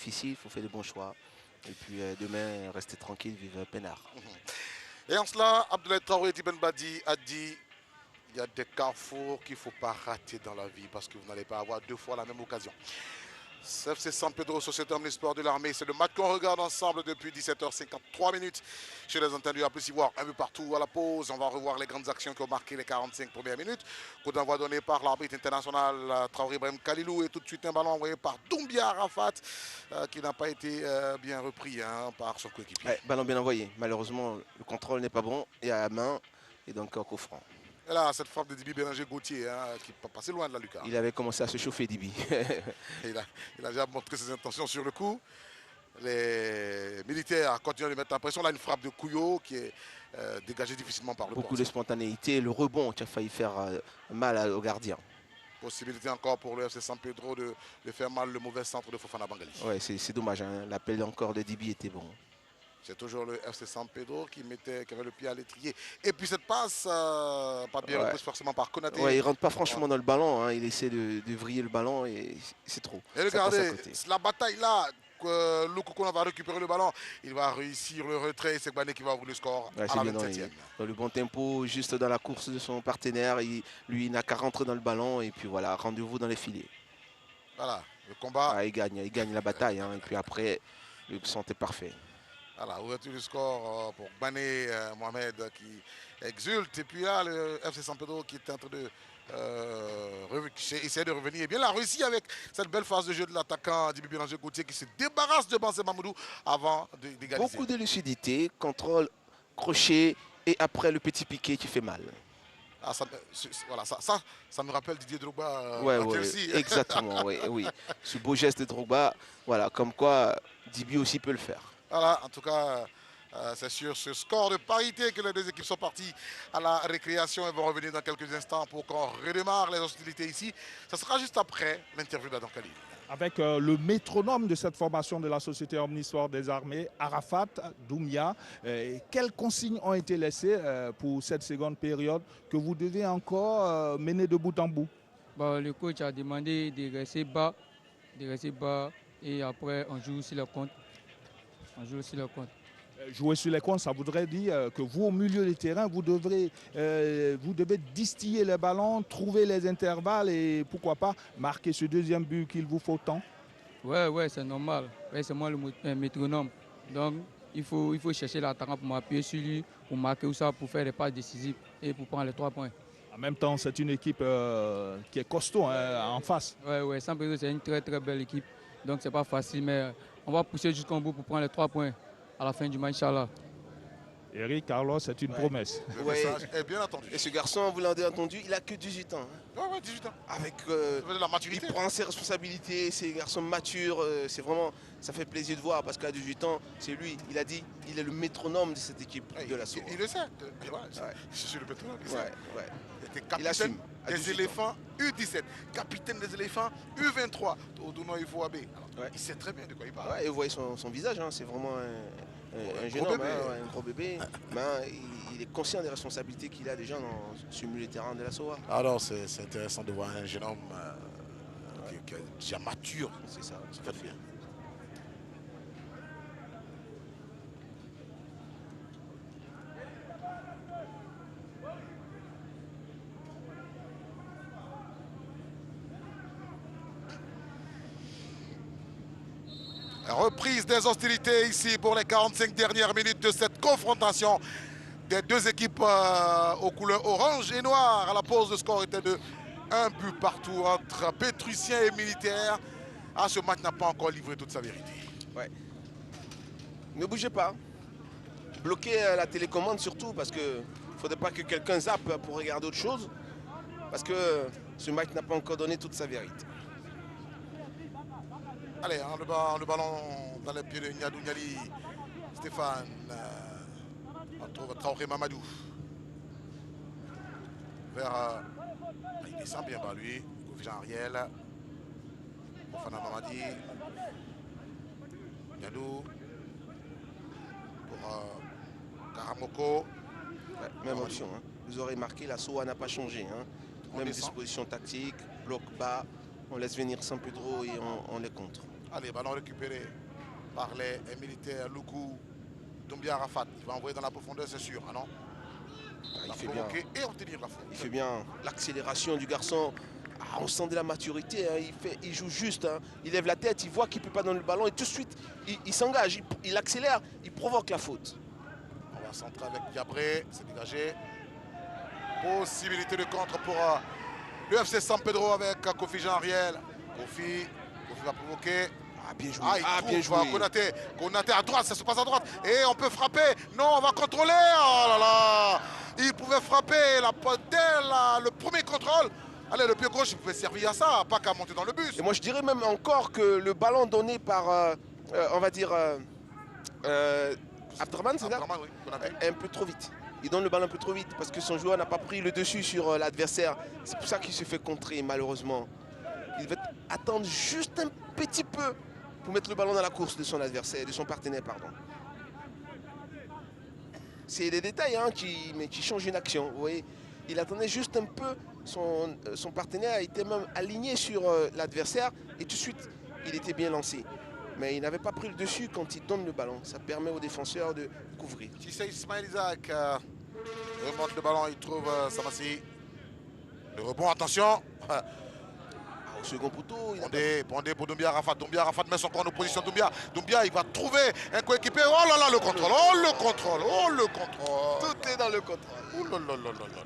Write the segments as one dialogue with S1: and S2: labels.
S1: difficile, il faut faire de bons choix. Et puis demain, rester tranquille, vivre peinard.
S2: Et en cela, Abdoulaye Traoré Tiben Badi a dit il y a des carrefours qu'il ne faut pas rater dans la vie parce que vous n'allez pas avoir deux fois la même occasion. FC San Pedro, Société Omnisport de l'Armée, c'est le match qu'on regarde ensemble depuis 17h53 minutes. Chez les entendus, à plus y voir un peu partout à la pause. On va revoir les grandes actions qui ont marqué les 45 premières minutes. Coup d'envoi donné par l'arbitre international Traoré Ibrahim Khalilou et tout de suite un ballon envoyé par Doumbia Arafat qui n'a pas été bien repris par son coéquipier.
S1: Ouais, ballon bien envoyé. Malheureusement, le contrôle n'est pas bon. Il y a la main et donc coup franc.
S2: Et là, cette frappe de Dibi Bélanger Gauthier qui peut passer loin de la lucarne.
S1: Il avait commencé à se chauffer, Dibi.
S2: il a déjà montré ses intentions sur le coup. Les militaires continuent de mettre la pression. Là, une frappe de Couillot qui est dégagée difficilement par le
S1: Beaucoup
S2: portier.
S1: de spontanéité. Le rebond qui a failli faire mal au gardien.
S2: Possibilité encore pour le FC San Pedro de faire mal le mauvais centre de Fofana Bangali.
S1: Ouais, c'est dommage. Hein. L'appel encore de Dibi était bon.
S2: C'est toujours le FC San Pedro qui avait le pied à l'étrier. Et puis cette passe, pas bien reprise forcément par Konaté.
S1: Ouais, il ne rentre pas franchement dans le ballon. Hein. Il essaie de vriller le ballon et c'est trop.
S2: Et regardez, la bataille là, Loukoukouna va récupérer le ballon. Il va réussir le retrait. C'est Bané qui va ouvrir le score à la 27e.
S1: Dans le bon tempo, juste dans la course de son partenaire. Lui, il n'a qu'à rentrer dans le ballon. Et puis voilà, rendez-vous dans les filets.
S2: Voilà, le combat.
S1: Ah, il gagne la bataille. Hein. Et puis après, le centre est parfait.
S2: Voilà, ouverture du score pour Bané Mohamed qui exulte. Et puis là, le FC San Pedro qui est en train de essayer de revenir. Et bien, il a réussi avec cette belle phase de jeu de l'attaquant Dibi Bélanger Gauthier qui se débarrasse de Bansé Mamoudou avant d'égaliser.
S1: Beaucoup de lucidité, contrôle, crochet et après le petit piqué qui fait mal.
S2: Ah, ça me rappelle Didier Drogba
S1: à Chelsea. Exactement, oui. Ce beau geste de Drogba, voilà, comme quoi Dibi aussi peut le faire.
S2: Voilà, en tout cas, c'est sur ce score de parité que les deux équipes sont parties à la récréation et vont revenir dans quelques instants pour qu'on redémarre les hostilités ici. Ça sera juste après l'interview d'Adam Khalil.
S3: Avec le métronome de cette formation de la Société Omnisport des Armées, Arafat Doumbia. Quelles consignes ont été laissées pour cette seconde période que vous devez encore mener de bout en bout?
S4: Le coach a demandé de rester bas et après on joue sur le compte.
S3: Jouer sur les comptes, ça voudrait dire que vous, au milieu du terrain, vous devez distiller les ballons, trouver les intervalles et pourquoi pas marquer ce deuxième but qu'il vous faut tant.
S4: Ouais, c'est normal. Ouais, c'est moi le métronome. Donc, il faut chercher l'attaquant pour m'appuyer sur lui, pour marquer ou ça, pour faire les passes décisives et pour prendre les 3 points.
S3: En même temps, c'est une équipe qui est costaud en face.
S4: Ouais, San Pedro, c'est une très très belle équipe. Donc, c'est pas facile, mais on va pousser jusqu'au bout pour prendre les 3 points à la fin du match, Inch'Allah.
S3: Eric Carlos, c'est une promesse.
S2: Le message est bien entendu.
S1: Et ce garçon, vous l'avez entendu, il a que 18 ans.
S2: Ouais, 18 ans.
S1: Avec
S2: la maturité.
S1: Il prend ses responsabilités, c'est un garçon mature. C'est vraiment, ça fait plaisir de voir parce qu'à 18 ans, c'est lui. Il a dit, il est le métronome de cette équipe de la SOA.
S2: Il le sait. Je suis le métronome. Il était capitaine des éléphants U17, capitaine des éléphants U23 au Douno Ifouabé. Il sait très bien de quoi il parle.
S1: Ouais, et vous voyez son visage, hein, c'est vraiment un jeune homme, un gros bébé. Mais il est conscient des responsabilités qu'il a déjà sur le terrain de la SOA.
S2: Alors c'est intéressant de voir un jeune homme qui est déjà mature.
S1: C'est ça,
S2: ça fait bien. Reprise des hostilités ici pour les 45 dernières minutes de cette confrontation des deux équipes aux couleurs orange et noir. À la pause, le score était de 1 but partout entre Pétricien et Militaire. Ce match n'a pas encore livré toute sa vérité.
S1: Ouais. Ne bougez pas. Bloquez la télécommande surtout parce qu'il ne faudrait pas que quelqu'un zappe pour regarder autre chose. Parce que ce match n'a pas encore donné toute sa vérité.
S2: Allez, le ballon dans les pieds de Niadou Niali. Stéphane. On trouve Traoré Mamadou. Il descend bien par lui. Jean Ariel. Fofana Mamadi. Niadou. Pour Karamoko.
S1: Ouais, même option. Hein. Vous aurez marqué, la SOA n'a pas changé. Hein. Même disposition tactique, bloc bas. On laisse venir San Pedro et on les contre.
S2: Allez, ballon récupéré par les militaires. Loukou, Doumbia Arafat. Il va envoyer dans la profondeur, c'est sûr. Ah non?
S1: Il fait bien.
S2: Et obtenir la faute.
S1: Il fait bien l'accélération du garçon. Ah, on sent de la maturité, hein. Il joue juste, hein. Il lève la tête, il voit qu'il ne peut pas donner le ballon et tout de suite il s'engage, il accélère, il provoque la faute.
S2: On va centrer avec Diabré, c'est dégagé. Possibilité de contre pour le FC San Pedro avec Kofi Jean-Ariel. Kofi va provoquer.
S1: Ah, bien joué.
S2: Bien joué. Konaté à droite, ça se passe à droite. Et on peut frapper. Non, on va contrôler. Oh là là. Il pouvait frapper le premier contrôle. Allez, le pied gauche, il pouvait servir à ça, pas qu'à monter dans le bus.
S1: Et moi, je dirais même encore que le ballon donné par, on va dire, Abdraman, c'est ça,
S2: oui,
S1: un peu trop vite. Il donne le ballon un peu trop vite parce que son joueur n'a pas pris le dessus sur l'adversaire. C'est pour ça qu'il se fait contrer, malheureusement. Il va attendre juste un petit peu pour mettre le ballon dans la course de son adversaire, de son partenaire, pardon. C'est des détails, hein, qui changent une action. Vous voyez, il attendait juste un peu. Son partenaire était même aligné sur l'adversaire et tout de suite, il était bien lancé. Mais il n'avait pas pris le dessus quand il donne le ballon. Ça permet aux défenseurs de couvrir.
S2: Tu sais, Ismaël Isaac remonte le ballon, il trouve Samassi. Le rebond, attention.
S1: Au second poteau,
S2: Bondé pour Doumbia Arafat. Doumbia Arafat met son corps en opposition. Doumbia, il va trouver un coéquipier. Oh là là, le contrôle. Oh le contrôle. Oh le contrôle.
S1: Tout est dans le contrôle.
S2: Oh là là là là là.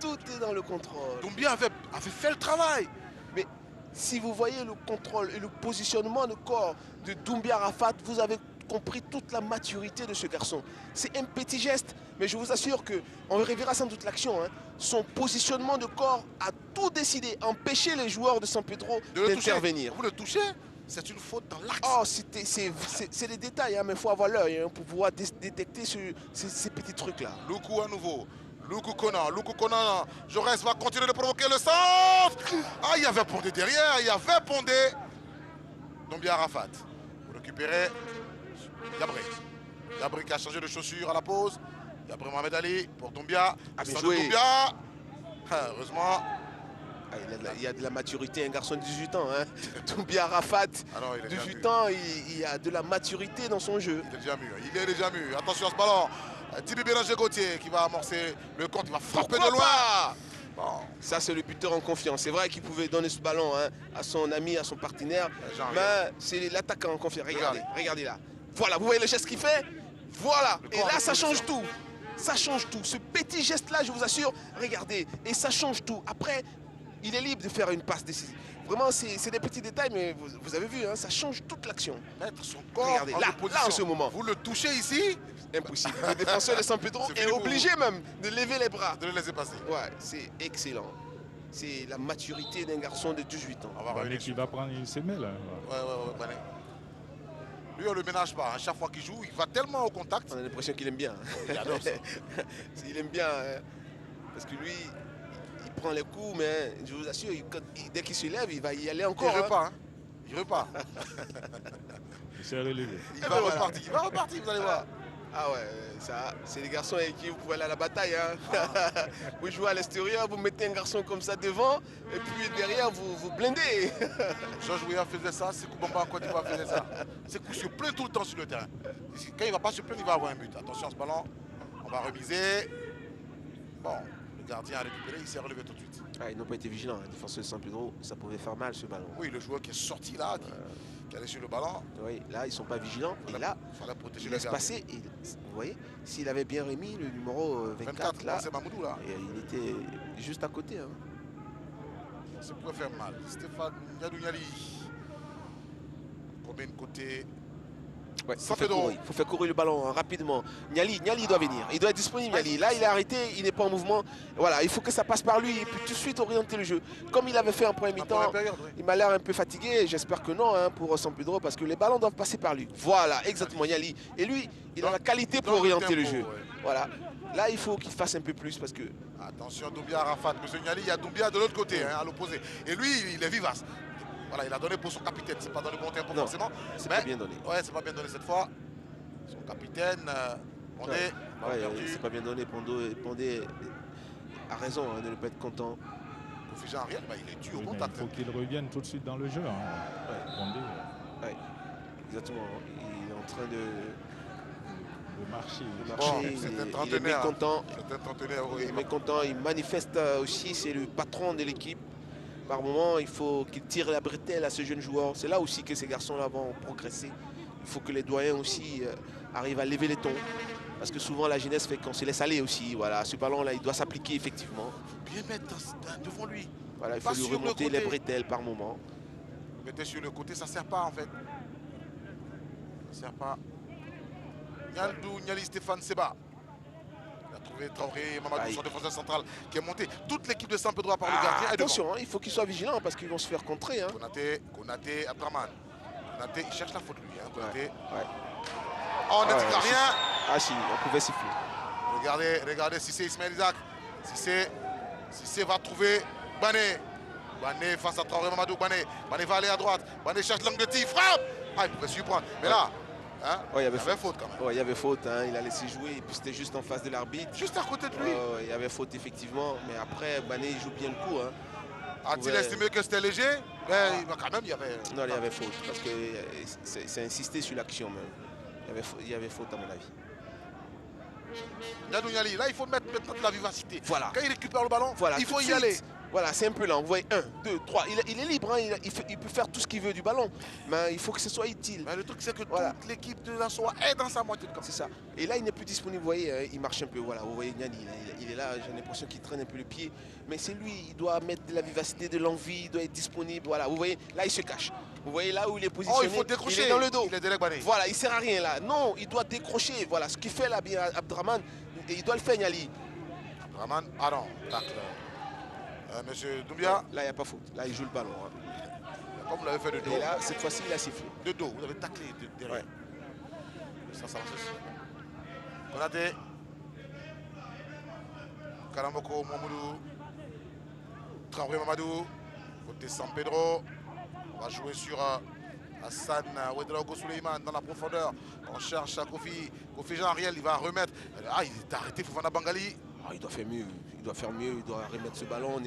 S1: Tout est dans le contrôle.
S2: Doumbia avait fait le travail.
S1: Mais si vous voyez le contrôle et le positionnement de corps de Doumbia Arafat, vous avez compris toute la maturité de ce garçon. C'est un petit geste, mais je vous assure qu'on reverra sans doute l'action. Hein. Son positionnement de corps a tout décidé, empêcher les joueurs de San Pedro d'intervenir.
S2: Vous le touchez, c'est une faute dans l'axe.
S1: Oh, c'est des détails, hein, mais il faut avoir l'œil, hein, pour pouvoir détecter ces petits trucs-là.
S2: Loukou à nouveau. Loukou Konan. Jaurès va continuer de provoquer le centre. Ah, il y avait Pondé derrière, Doumbia Arafat. Pour récupérer Diabré qui a changé de chaussure à la pause. Diabré Mohamed Ali pour Doumbia.
S1: Bien joué.
S2: Doumbia. Heureusement.
S1: Il y a de la maturité, un garçon de 18 ans. Hein. Doumbia Arafat, 18 ans, il y a de la maturité dans son jeu.
S2: Il est déjà mûr. Attention à ce ballon. Tibi Bélanger Gauthier qui va amorcer le compte, il va frapper de loin.
S1: Bon. Ça, c'est le buteur en confiance. C'est vrai qu'il pouvait donner ce ballon, hein, à son ami, à son partenaire. Mais c'est l'attaquant en confiance. Regardez là. Voilà, vous voyez le geste qu'il fait? Voilà. Et là, ça change tout. Ça change tout. Ce petit geste-là, je vous assure, regardez. Et ça change tout. Après, il est libre de faire une passe décisive. Vraiment, c'est des petits détails, mais vous avez vu, hein, ça change toute l'action.
S2: Mettre son corps
S1: regardez, là, en ce moment.
S2: Vous le touchez ici?
S1: Impossible. Le défenseur de San Pedro est obligé même de lever les bras.
S2: De le laisser passer.
S1: Ouais, c'est excellent. C'est la maturité d'un garçon de 18 ans.
S3: Il va prendre une semelle.
S2: Ouais. Lui, on ne le ménage pas. Chaque fois qu'il joue, il va tellement au contact.
S1: On a l'impression qu'il aime bien.
S2: Il adore ça.
S1: Il aime bien. Hein, parce que lui, il prend les coups, mais je vous assure, dès qu'il se lève, il va y aller encore.
S2: Il repart.
S3: Il s'est relevé.
S2: Il va repartir, vous allez voir.
S1: Ah ouais, ça, c'est les garçons avec qui vous pouvez aller à la bataille. Hein. Vous jouez à l'extérieur, vous mettez un garçon comme ça devant, et puis derrière, vous blindez.
S2: Georges Weah faisait ça, c'est Bamba en Côte d'Ivoire faisait ça. C'est qu'il se plaint tout le temps sur le terrain. Quand il ne va pas se plaindre, il va avoir un but. Attention à ce ballon, on va remiser. Bon, le gardien a récupéré, il s'est relevé tout de suite.
S1: Ah, ils n'ont pas été vigilants, les défenseurs de San Pedro, ça pouvait faire mal ce ballon.
S2: Oui, le joueur qui est sorti là, qui allait sur le ballon.
S1: Oui, là, ils ne sont pas vigilants. Et là, il laisse passer. Et, vous voyez, s'il avait bien remis le numéro 24 là,
S2: c'est Mamoudou là.
S1: Et il était juste à côté. Hein.
S2: Ça pourrait faire mal. Stéphane Niadou-Niali. Combien de côté?
S1: Ouais, il faut faire courir le ballon, hein, rapidement. Niali doit venir. Il doit être disponible, Niali. Là, il est arrêté, il n'est pas en mouvement. Voilà, il faut que ça passe par lui et puis tout de suite orienter le jeu. Comme il avait fait en premier mi-temps, il m'a l'air un peu fatigué. J'espère que non, hein, pour San Pedro, parce que les ballons doivent passer par lui. Voilà, exactement, Niali. Et lui, il a la qualité pour orienter le jeu. Ouais. Voilà. Là, il faut qu'il fasse un peu plus parce que...
S2: Attention, Doumbia Arafat. Monsieur Niali, il y a Doumbia de l'autre côté, hein, à l'opposé. Et lui, il est vivace. Voilà, il a donné pour son capitaine, c'est pas dans le bon tempo forcément.
S1: C'est pas bien donné.
S2: Ouais, c'est pas bien donné cette fois. Son capitaine, Pondé.
S1: C'est pas bien donné. Pondé a raison, hein, de ne pas être content.
S2: Kofi Jean-Ariel, il est dû au contact.
S3: Il faut qu'il revienne tout de suite dans le jeu. Hein. Pondé.
S1: Ouais, exactement. Il est en train de
S3: marcher.
S2: Bon,
S1: marcher.
S2: c'est un
S1: Il est
S2: trentenaire.
S1: mécontent.
S2: C'est un trentenaire, oui.
S1: Il est mécontent. Il manifeste aussi. C'est le patron de l'équipe. Par moment, il faut qu'il tire la bretelle à ce jeune joueur. C'est là aussi que ces garçons-là vont progresser. Il faut que les doyens aussi arrivent à lever les tons. Parce que souvent, la jeunesse fait qu'on se laisse aller aussi. Voilà, ce ballon-là, il doit s'appliquer effectivement.
S2: Bien mettre devant lui.
S1: Voilà, il
S2: Pas
S1: faut lui
S2: sur le
S1: remonter
S2: côté.
S1: les bretelles par moment.
S2: Mettez sur le côté, ça ne sert pas en fait. Ça ne sert pas. Nyaldou, Nyali, Stéphane Seba. Il a trouvé Traoré, Mamadou, son défenseur central qui est monté. Toute l'équipe de San Pedro à part le gardien est devant.
S1: Attention, hein, il faut qu'il soit vigilant parce qu'ils vont se faire contrer. Hein.
S2: Konaté, Abdraman. Konaté, il cherche la faute lui. Hein, Konaté.
S1: Ouais.
S2: Oh, on n'a dit rien.
S1: Ah si, on pouvait siffler.
S2: Regardez Cissé, Ismaël Isaac. Cissé va trouver Bané. Bané face à Traoré, Mamadou. Bané va aller à droite. Bané cherche l'angle de tir, frappe. Ah, il pouvait surprendre. Mais là, hein, il y avait faute quand même.
S1: Ouais, il y avait faute, hein, il a laissé jouer et puis c'était juste en face de l'arbitre.
S2: Juste à côté de lui.
S1: Il y avait faute effectivement, mais après Bané il joue bien le coup. Hein.
S2: A-t-il estimé que c'était léger? Mais quand même, il y avait...
S1: Non, il y avait faute parce que c'est insisté sur l'action même. Il y avait faute à mon avis.
S2: Nyadou Nyali, là il faut mettre maintenant de la vivacité.
S1: Voilà.
S2: Quand il récupère le ballon,
S1: voilà,
S2: il faut y aller.
S1: Voilà, c'est un peu lent. Vous voyez, 1, 2, 3. Il est libre, hein, il peut faire tout ce qu'il veut du ballon. Mais il faut que ce soit utile.
S2: Mais le truc, c'est que
S1: voilà.
S2: toute l'équipe de la SOA est dans sa moitié de camp.
S1: C'est ça. Et là, il n'est plus disponible. Vous voyez, il marche un peu. Voilà, vous voyez, Nyali, il est là. J'ai l'impression qu'il traîne un peu le pied. Mais c'est lui, il doit mettre de la vivacité, de l'envie, il doit être disponible. Voilà, vous voyez, là, il se cache. Vous voyez là où il est positionné.
S2: Oh, il faut décrocher.
S1: Il est dans le dos.
S2: Il est délégué.
S1: Voilà, il ne sert à rien là. Non, il doit décrocher. Voilà, ce qu'il fait là, bien Abdraman, il doit le faire, Nyali.
S2: Abdraman, ah non, tacle. Monsieur Doumbia.
S1: Là, il n'y a pas faute. Là, il joue le ballon. Hein.
S2: Comme vous l'avez fait de dos.
S1: Et là, cette fois-ci, il a sifflé.
S2: De dos, vous avez taclé derrière. Ouais. Ça marche aussi. Konaté. Karamoko, Mamadou. Traoré, Mamadou. Côté San Pedro. On va jouer sur Hassan Ouedraogo Suleiman dans la profondeur. On cherche à Kofi. Kofi Jean-Ariel, il va remettre. Ah, il est arrêté, Fofana Bangali.
S1: Ah, il doit faire mieux. Il doit faire mieux. Il doit remettre ce ballon.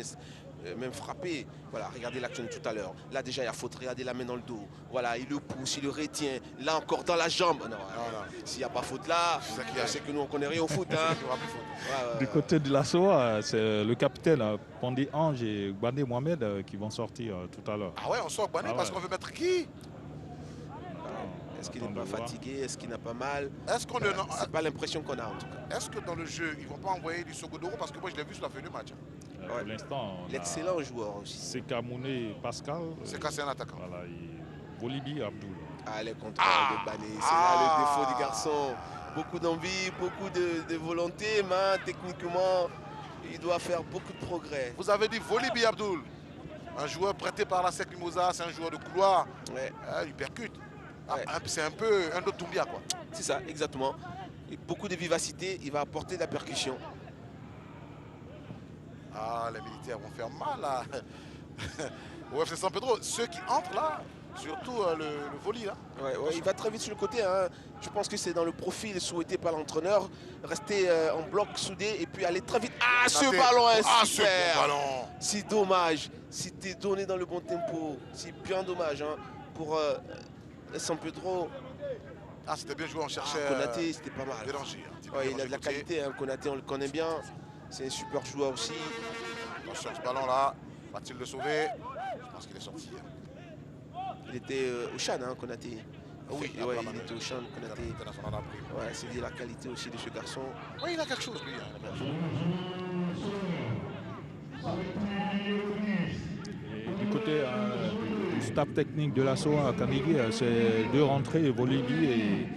S1: Même frapper. Voilà, regardez l'action de tout à l'heure. Là, déjà, il y a faute. Regardez la main dans le dos. Voilà, il le pousse, il le retient. Là, encore dans la jambe. Non. S'il n'y a pas faute là, c'est que nous, on ne connaît rien au foot. Hein.
S3: Du côté de la SOA, c'est le capitaine Pandé Ange et Bandé Mohamed qui vont sortir tout à l'heure.
S2: Ah ouais, on sort Bandé parce qu'on veut mettre qui?
S1: Est-ce qu'il n'est pas fatigué? Est-ce qu'il n'a pas mal?
S2: Est-ce qu'on
S1: c'est pas l'impression qu'on a en tout cas.
S2: Est-ce que dans le jeu, ils ne vont pas envoyer du Sogodoro? Parce que moi, je l'ai vu sur la fin du match.
S3: Pour l'instant,
S1: l'excellent joueur aussi.
S3: C'est Kamouné Pascal.
S2: C'est cassé un attaquant.
S3: Voilà, Volibi Abdoul.
S1: Ah, les contrôles de Bané. C'est là le défaut du garçon. Beaucoup d'envie, beaucoup de volonté, mais techniquement, il doit faire beaucoup de progrès.
S2: Vous avez dit Volibi Abdoul. Un joueur prêté par la SEC Mimosa, c'est un joueur de couloir.
S1: Ouais.
S2: Il percute. Ouais. C'est un peu un autre Doumbia, quoi.
S1: C'est ça, exactement. Et beaucoup de vivacité, il va apporter de la percussion.
S2: Ah, les militaires vont faire mal là. Au FC San Pedro, ceux qui entrent là, surtout le volley là.
S1: Ouais, il va très vite sur le côté. Hein. Je pense que c'est dans le profil souhaité par l'entraîneur. Rester en bloc soudé et puis aller très vite. Ah, ce ballon est super.
S2: Ce bon ballon.
S1: C'est dommage. C'était donné dans le bon tempo. C'est bien dommage hein, pour San Pedro.
S2: Ah, c'était bien joué, on cherchait.
S1: Konaté, c'était pas mal.
S2: Bélanger,
S1: il a de la qualité. Hein. Konaté, on le connaît bien. C'est un super joueur aussi.
S2: Attention, ce ballon là, va-t-il le sauver? Je pense qu'il est sorti.
S1: Il était au Chan, hein, Konaté.
S2: Oui,
S1: il était au Chan, Konaté. Ouais, c'est dit la qualité aussi de ce garçon.
S2: Oui, il a quelque chose, lui.
S3: Et du côté du staff technique de la SOA à Kanigui, c'est deux rentrées, Volibi et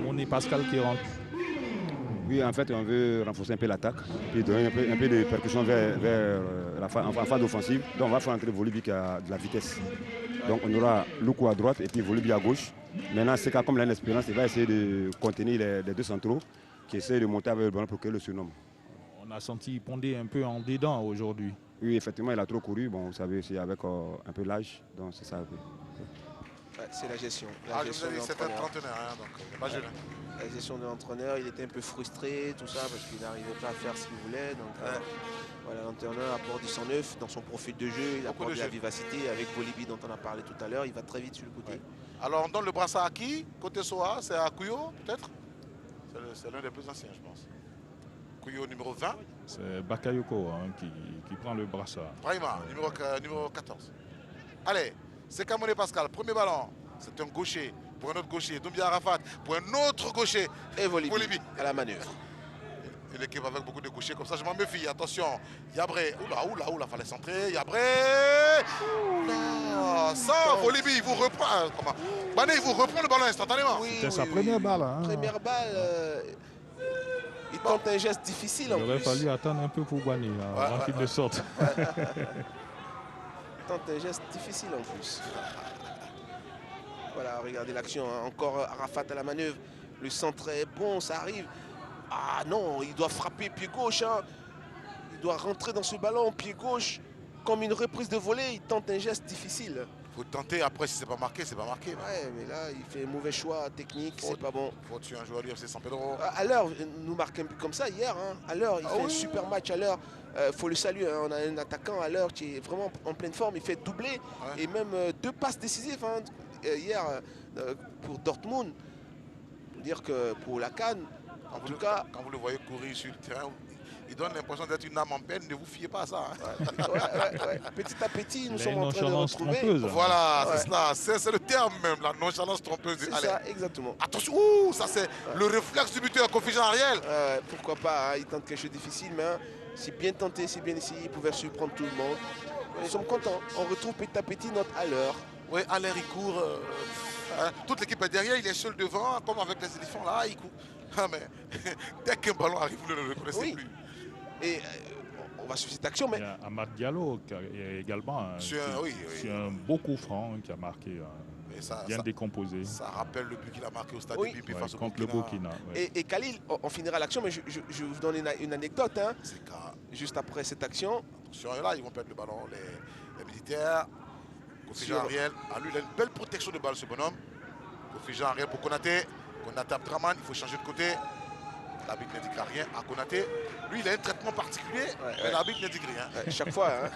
S3: Moné Pascal qui rentrent.
S5: Oui, en fait, on veut renforcer un peu l'attaque, puis donner un peu de percussion vers en phase offensive. Donc, on va faire entrer Volibi qui a de la vitesse. Donc, on aura Loukou à droite et puis Volibi à gauche. Maintenant, c'est comme il a une expérience, il va essayer de contenir les deux centraux qui essaient de monter avec le ballon pour que le surnomme.
S3: On a senti Pondé un peu en dedans aujourd'hui.
S5: Oui, effectivement, il a trop couru. Bon, vous savez, c'est avec un peu l'âge, donc c'est ça.
S1: Ouais, c'est la gestion.
S2: C'est un trentenaire, hein, donc il n'est pas jeune.
S1: La gestion de l'entraîneur, il était un peu frustré, tout ça, parce qu'il n'arrivait pas à faire ce qu'il voulait. Donc voilà, l'entraîneur apporte du sang neuf dans son profil de jeu, il apporte de la vivacité avec Volibi dont on a parlé tout à l'heure. Il va très vite sur le côté.
S2: Alors, on donne le brassard à qui? Côté Soa, c'est à Kouyo, peut-être? C'est l'un des plus anciens, je pense. Kouyo, numéro 20.
S3: C'est Bakayoko hein, qui prend le brassard.
S2: Brahima, numéro 14. Allez, c'est Kamone Pascal, premier ballon. C'est un gaucher pour un autre gaucher. Doumbia Arafat pour un autre gaucher.
S1: Et Volibi
S2: Volibi.
S1: à la manœuvre.
S2: Une équipe avec beaucoup de gauchers comme ça, je m'en méfie. Attention, Yabré. Oula, fallait centrer. Yabré. Oula, ça, Volibi, il vous reprend. Comment Bané, il vous reprend le ballon instantanément.
S1: Oui,
S3: C'était sa première balle. Hein.
S1: Première balle. Il tente un geste difficile en
S3: Il aurait
S1: plus.
S3: fallu attendre un peu pour Bani avant qu'il ne sorte.
S1: Il tente un geste difficile en plus. Voilà, regardez l'action. Hein. Encore Arafat à la manœuvre. Le centre est bon, ça arrive. Ah non, il doit frapper pied gauche. Hein. Il doit rentrer dans ce ballon pied gauche. Comme une reprise de volée, il tente un geste difficile.
S2: Il faut tenter. Après, si c'est pas marqué, c'est pas marqué.
S1: Ouais, mais là, il fait un mauvais choix technique, c'est pas bon.
S2: Faut tuer un joueur du FC San Pedro.
S1: À l'heure, nous marque un but comme ça hier. Hein. À l'heure, il fait un super match. À l'heure, faut le saluer. Hein. On a un attaquant à l'heure qui est vraiment en pleine forme. Il fait doubler et même 2 passes décisives hein, hier pour Dortmund. Pour dire que pour la CAN, en tout cas.
S2: Quand vous le voyez courir sur le terrain, il donne l'impression d'être une âme en peine. Ne vous fiez pas à ça. Hein.
S1: Ouais. Petit à petit, nous sommes en train de retrouver.
S3: Trompeuse.
S2: Voilà, c'est cela. C'est le terme même, la nonchalance trompeuse.
S1: C'est
S2: Allez.
S1: ça, exactement.
S2: Attention, ça c'est le réflexe du buteur, Kofi Jean Ariel.
S1: Pourquoi pas, hein, il tente quelque chose de difficile, mais hein, c'est bien tenté, c'est bien essayé, il pouvait surprendre tout le monde. Nous sommes contents, on retrouve petit à petit notre à l'heure.
S2: Oui, à l'air, il court. Hein, toute l'équipe est derrière, il est seul devant, comme avec les éléphants là, il court. Ah, mais dès qu'un ballon arrive, vous ne le reconnaissez plus.
S1: Et on va sur cette action, mais.
S3: Il y a Amad Diallo qui est également un beau coup franc qui a marqué, bien décomposé.
S2: Ça rappelle le but qu'il a marqué au stade
S3: de
S2: Bibi face au
S3: contre le Burkina.
S1: Et Khalil, on finira l'action, mais je vous donne une anecdote. Hein, juste après cette action.
S2: Attention, là, ils vont perdre le ballon, les militaires. Kofi Jean Ariel, lui, il a une belle protection de balle, ce bonhomme. Kofi Jean Ariel pour Konaté. Konaté Abdraman, il faut changer de côté. L'arbitre n'indique rien à Konaté. Lui, il a un traitement particulier, mais l'arbitre n'indique rien.
S1: Chaque fois. Hein.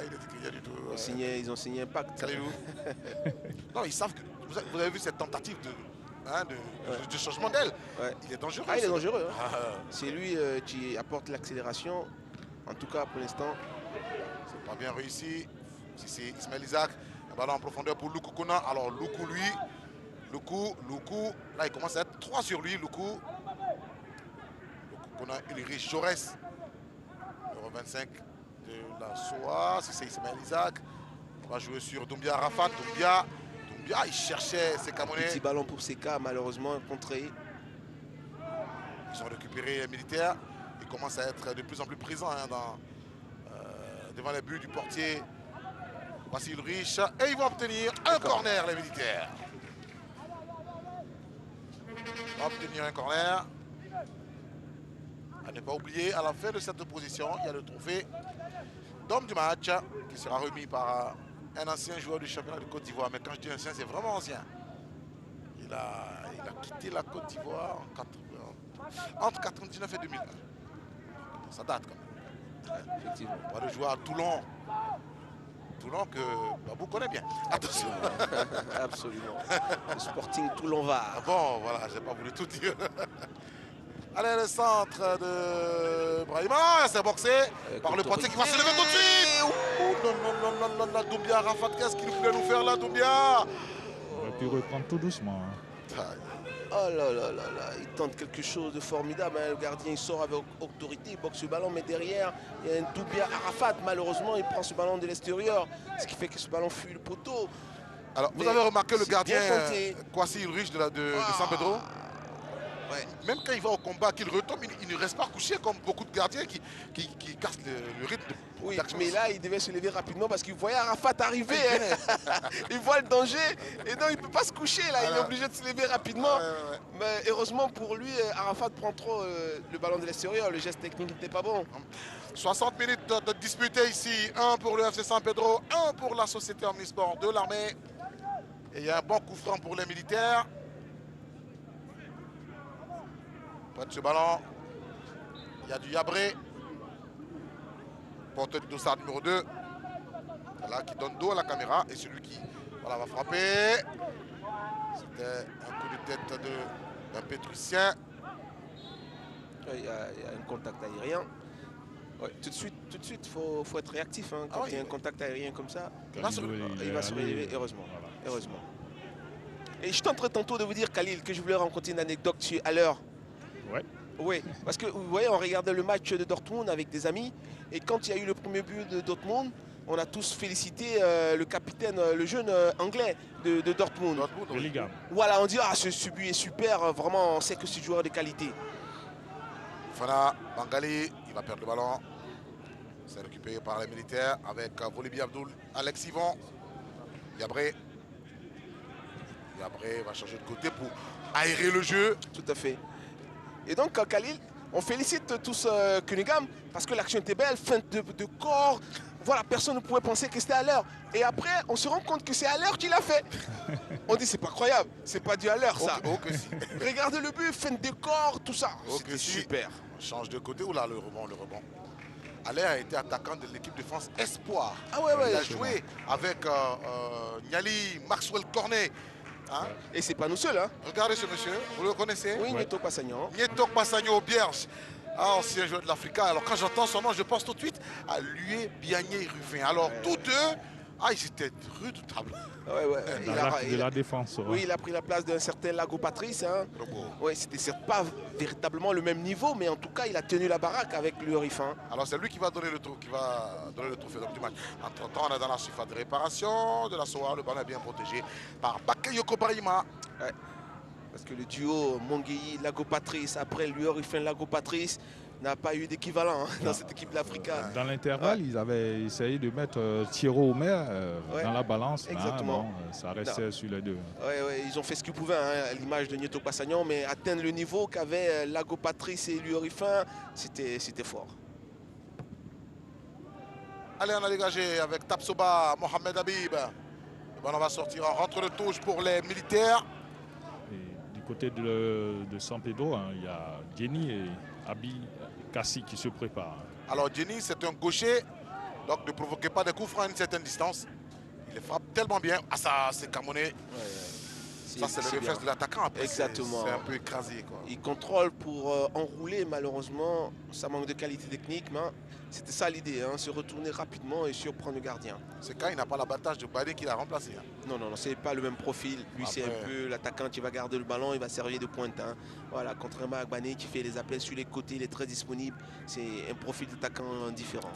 S2: Il n'indique rien du tout.
S1: Ils ont signé un pacte.
S2: Non, ils savent que. Vous avez vu cette tentative de changement d'aile. Il est dangereux.
S1: Il est dangereux. Hein. C'est lui qui apporte l'accélération. En tout cas, pour l'instant.
S2: C'est pas bien réussi. C'est Ismaël Isaac. Un ballon en profondeur pour Loukou Kona. Alors, Loukou, lui. Loukou, là il commence à être 3 sur lui, Loukou Kona, Ulrich Jaurès, numéro 25 de la SOA, si c'est Ismaël Isaac, on va jouer sur Doumbia Arafat, Doumbia, il cherchait ses Camerounais.
S1: Petit ballon pour Seka, malheureusement contré.
S2: Ils ont récupéré les militaires, ils commencent à être de plus en plus présents hein, devant les buts du portier. Voici Ulrich, et ils vont obtenir un corner les militaires. Obtenir un corner. À ne pas oublier, à la fin de cette opposition, il y a le trophée d'homme du match qui sera remis par un ancien joueur du championnat de Côte d'Ivoire. Mais quand je dis ancien, c'est vraiment ancien. Il a quitté la Côte d'Ivoire entre 1999 et 2001. Ça date quand même.
S1: Effectivement.
S2: Pas de joueur à Toulon. Toulon que Babou connaît bien. Attention.
S1: Absolument. Le Sporting Toulon va.
S2: Bon, voilà, j'ai pas voulu tout dire. Allez, le centre de Brahima, c'est boxé par le portier qui va se lever tout de suite. Non, Doumbia, Arafat, qu'est-ce qu'il voulait nous faire là, Doumbia?
S3: On aurait pu reprendre tout doucement. Hein.
S1: Oh là, il tente quelque chose de formidable. Hein. Le gardien il sort avec autorité, il boxe le ballon, mais derrière, il y a un Doumbia Arafat. Malheureusement, il prend ce ballon de l'extérieur, ce qui fait que ce ballon fuit le poteau.
S2: Alors, vous avez remarqué le gardien Kwasi Ulrich de San Pedro? Ouais. Même quand il va au combat, qu'il retombe, il ne reste pas couché comme beaucoup de gardiens qui cassent le rythme.
S1: Oui, mais là, il devait se lever rapidement parce qu'il voyait Arafat arriver. Hein. Il voit le danger et donc il ne peut pas se coucher. Là. Il est obligé de se lever rapidement. Mais heureusement pour lui, Arafat prend trop le ballon de l'extérieur. Le geste technique n'était pas bon.
S2: 60 minutes de disputé ici. 1 pour le FC San Pedro, 1 pour la société Omnisport de l'armée. Et il y a un bon coup franc pour les militaires. Près de ce ballon, il y a du Yabré. Porteur de dossard numéro 2. Là, qui donne dos à la caméra. Et celui qui Voilà, va frapper. C'était un coup de tête d'un Pétricien.
S1: Il y a un contact aérien. Ouais, tout de suite, faut être réactif. Hein. Quand il y a un contact aérien comme ça, il va se relever, heureusement.
S3: Voilà.
S1: Heureusement. Et je tenterai tantôt de vous dire, Khalil, que je voulais raconter une anecdote à l'heure.
S3: Ouais.
S1: Oui, parce que vous voyez, on regardait le match de Dortmund avec des amis. Et quand il y a eu le premier but de Dortmund, on a tous félicité le capitaine, le jeune anglais de Dortmund.
S3: Bellingham.
S1: Voilà, on dit, ah, ce but est super, vraiment, on sait que c'est un joueur de qualité.
S2: Fana Bangali, il va perdre le ballon. C'est récupéré par les militaires avec Volibi Abdoul, Alex Yvon, Yabré. Yabré va changer de côté pour aérer le jeu.
S1: Tout à fait. Et donc, Khalil, on félicite tous Cunningham parce que l'action était belle, feinte de corps. Voilà, personne ne pouvait penser que c'était à l'heure. Et après, on se rend compte que c'est à l'heure qu'il a fait. On dit, c'est pas croyable, c'est pas dû à l'heure ça.
S2: Que si.
S1: Regardez le but, feinte de corps, tout ça.
S2: C'était
S1: si. Super.
S2: On change de côté. Oula, le rebond. Aller a été attaquant de l'équipe de France Espoir.
S1: Ah ouais,
S2: il a joué avec Niali, Maxwell Cornet. Hein?
S1: Et c'est pas nous seuls. Hein?
S2: Regardez ce monsieur, vous le connaissez?
S1: Oui, Nieto Passagnon.
S2: Nieto Passagnon Bierge, ancien joueur de l'Africa. Alors quand j'entends son nom, je pense tout de suite à Lué Biagné Ruffin. Alors tous deux, ils étaient redoutables.
S1: Ouais.
S3: Dans l'acte de la défense. Ouais.
S1: Oui, il a pris la place d'un certain Lago Patrice. Hein. Oui, c'était pas véritablement le même niveau, mais en tout cas, il a tenu la baraque avec le Ruffin.
S2: Alors c'est lui qui va donner le trophée du match. Entre-temps, on est dans la surface de réparation de la SOA. Le ballon est bien protégé par Bakayoko Barima.
S1: Ouais. Parce que le duo Mongueyi, Lago Patrice, après lui Ruffin, Lago Patrice, n'a pas eu d'équivalent dans cette équipe de l'Africa.
S3: Dans l'intervalle, ils avaient essayé de mettre Thierry Omer dans la balance.
S1: Exactement.
S3: Ça restait sur les deux.
S1: Ouais, ils ont fait ce qu'ils pouvaient, à l'image de Nieto Passagnon, mais atteindre le niveau qu'avait Lago Patrice et lui Ruffin, c'était fort.
S2: Allez, on a dégagé avec Tapsoba, Mohamed Habib. Le ballon va sortir en rentre de touche pour les militaires.
S3: Et du côté de San Pedro, il y a Jenny et Abi Kassi qui se préparent.
S2: Alors Jenny, c'est un gaucher, donc ne provoquez pas des coups francs à une certaine distance. Il les frappe tellement bien. Ah ça, c'est Camonet. Ça, c'est le réflexe de l'attaquant.
S1: Exactement.
S2: C'est un peu écrasé, quoi.
S1: Il contrôle pour enrouler, malheureusement. Ça manque de qualité technique, mais c'était ça l'idée, se retourner rapidement et surprendre le gardien.
S2: C'est quand il n'a pas l'abattage de Badé qui l'a remplacé.
S1: Non, c'est pas le même profil. Lui, c'est un peu l'attaquant qui va garder le ballon, il va servir de pointe. Voilà, contrairement à Bané qui fait les appels sur les côtés, il est très disponible. C'est un profil d'attaquant différent.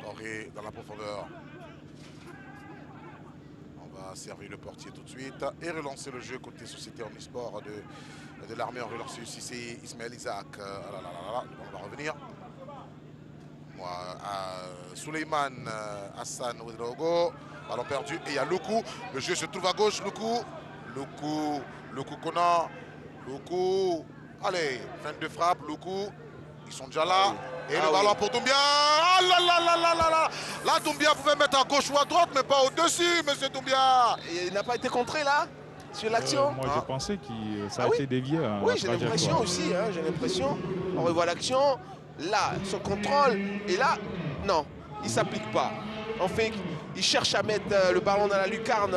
S2: Henri dans la profondeur. On va servir le portier tout de suite et relancer le jeu côté Société Omnisport de l'armée. On relance ici, c'est Ismaël Isaac. On va revenir. Souleymane Hassan Ouedraogo. Ballon perdu et il y a Loukou. Le jeu se trouve à gauche. Loukou Conan. Loukou. Allez, fin de frappe. Loukou. Ils sont déjà là. Et le ballon pour Doumbia. Ah là là là là là là. Là, Doumbia pouvait mettre à gauche ou à droite, mais pas au-dessus, monsieur Doumbia.
S1: Il n'a pas été contré là sur l'action.
S3: Moi, je pensais que ça a été dévié.
S1: Oui, j'ai l'impression aussi. J'ai l'impression. On revoit l'action. Là, son contrôle. Et là, non, il ne s'applique pas. En fait, il cherche à mettre le ballon dans la lucarne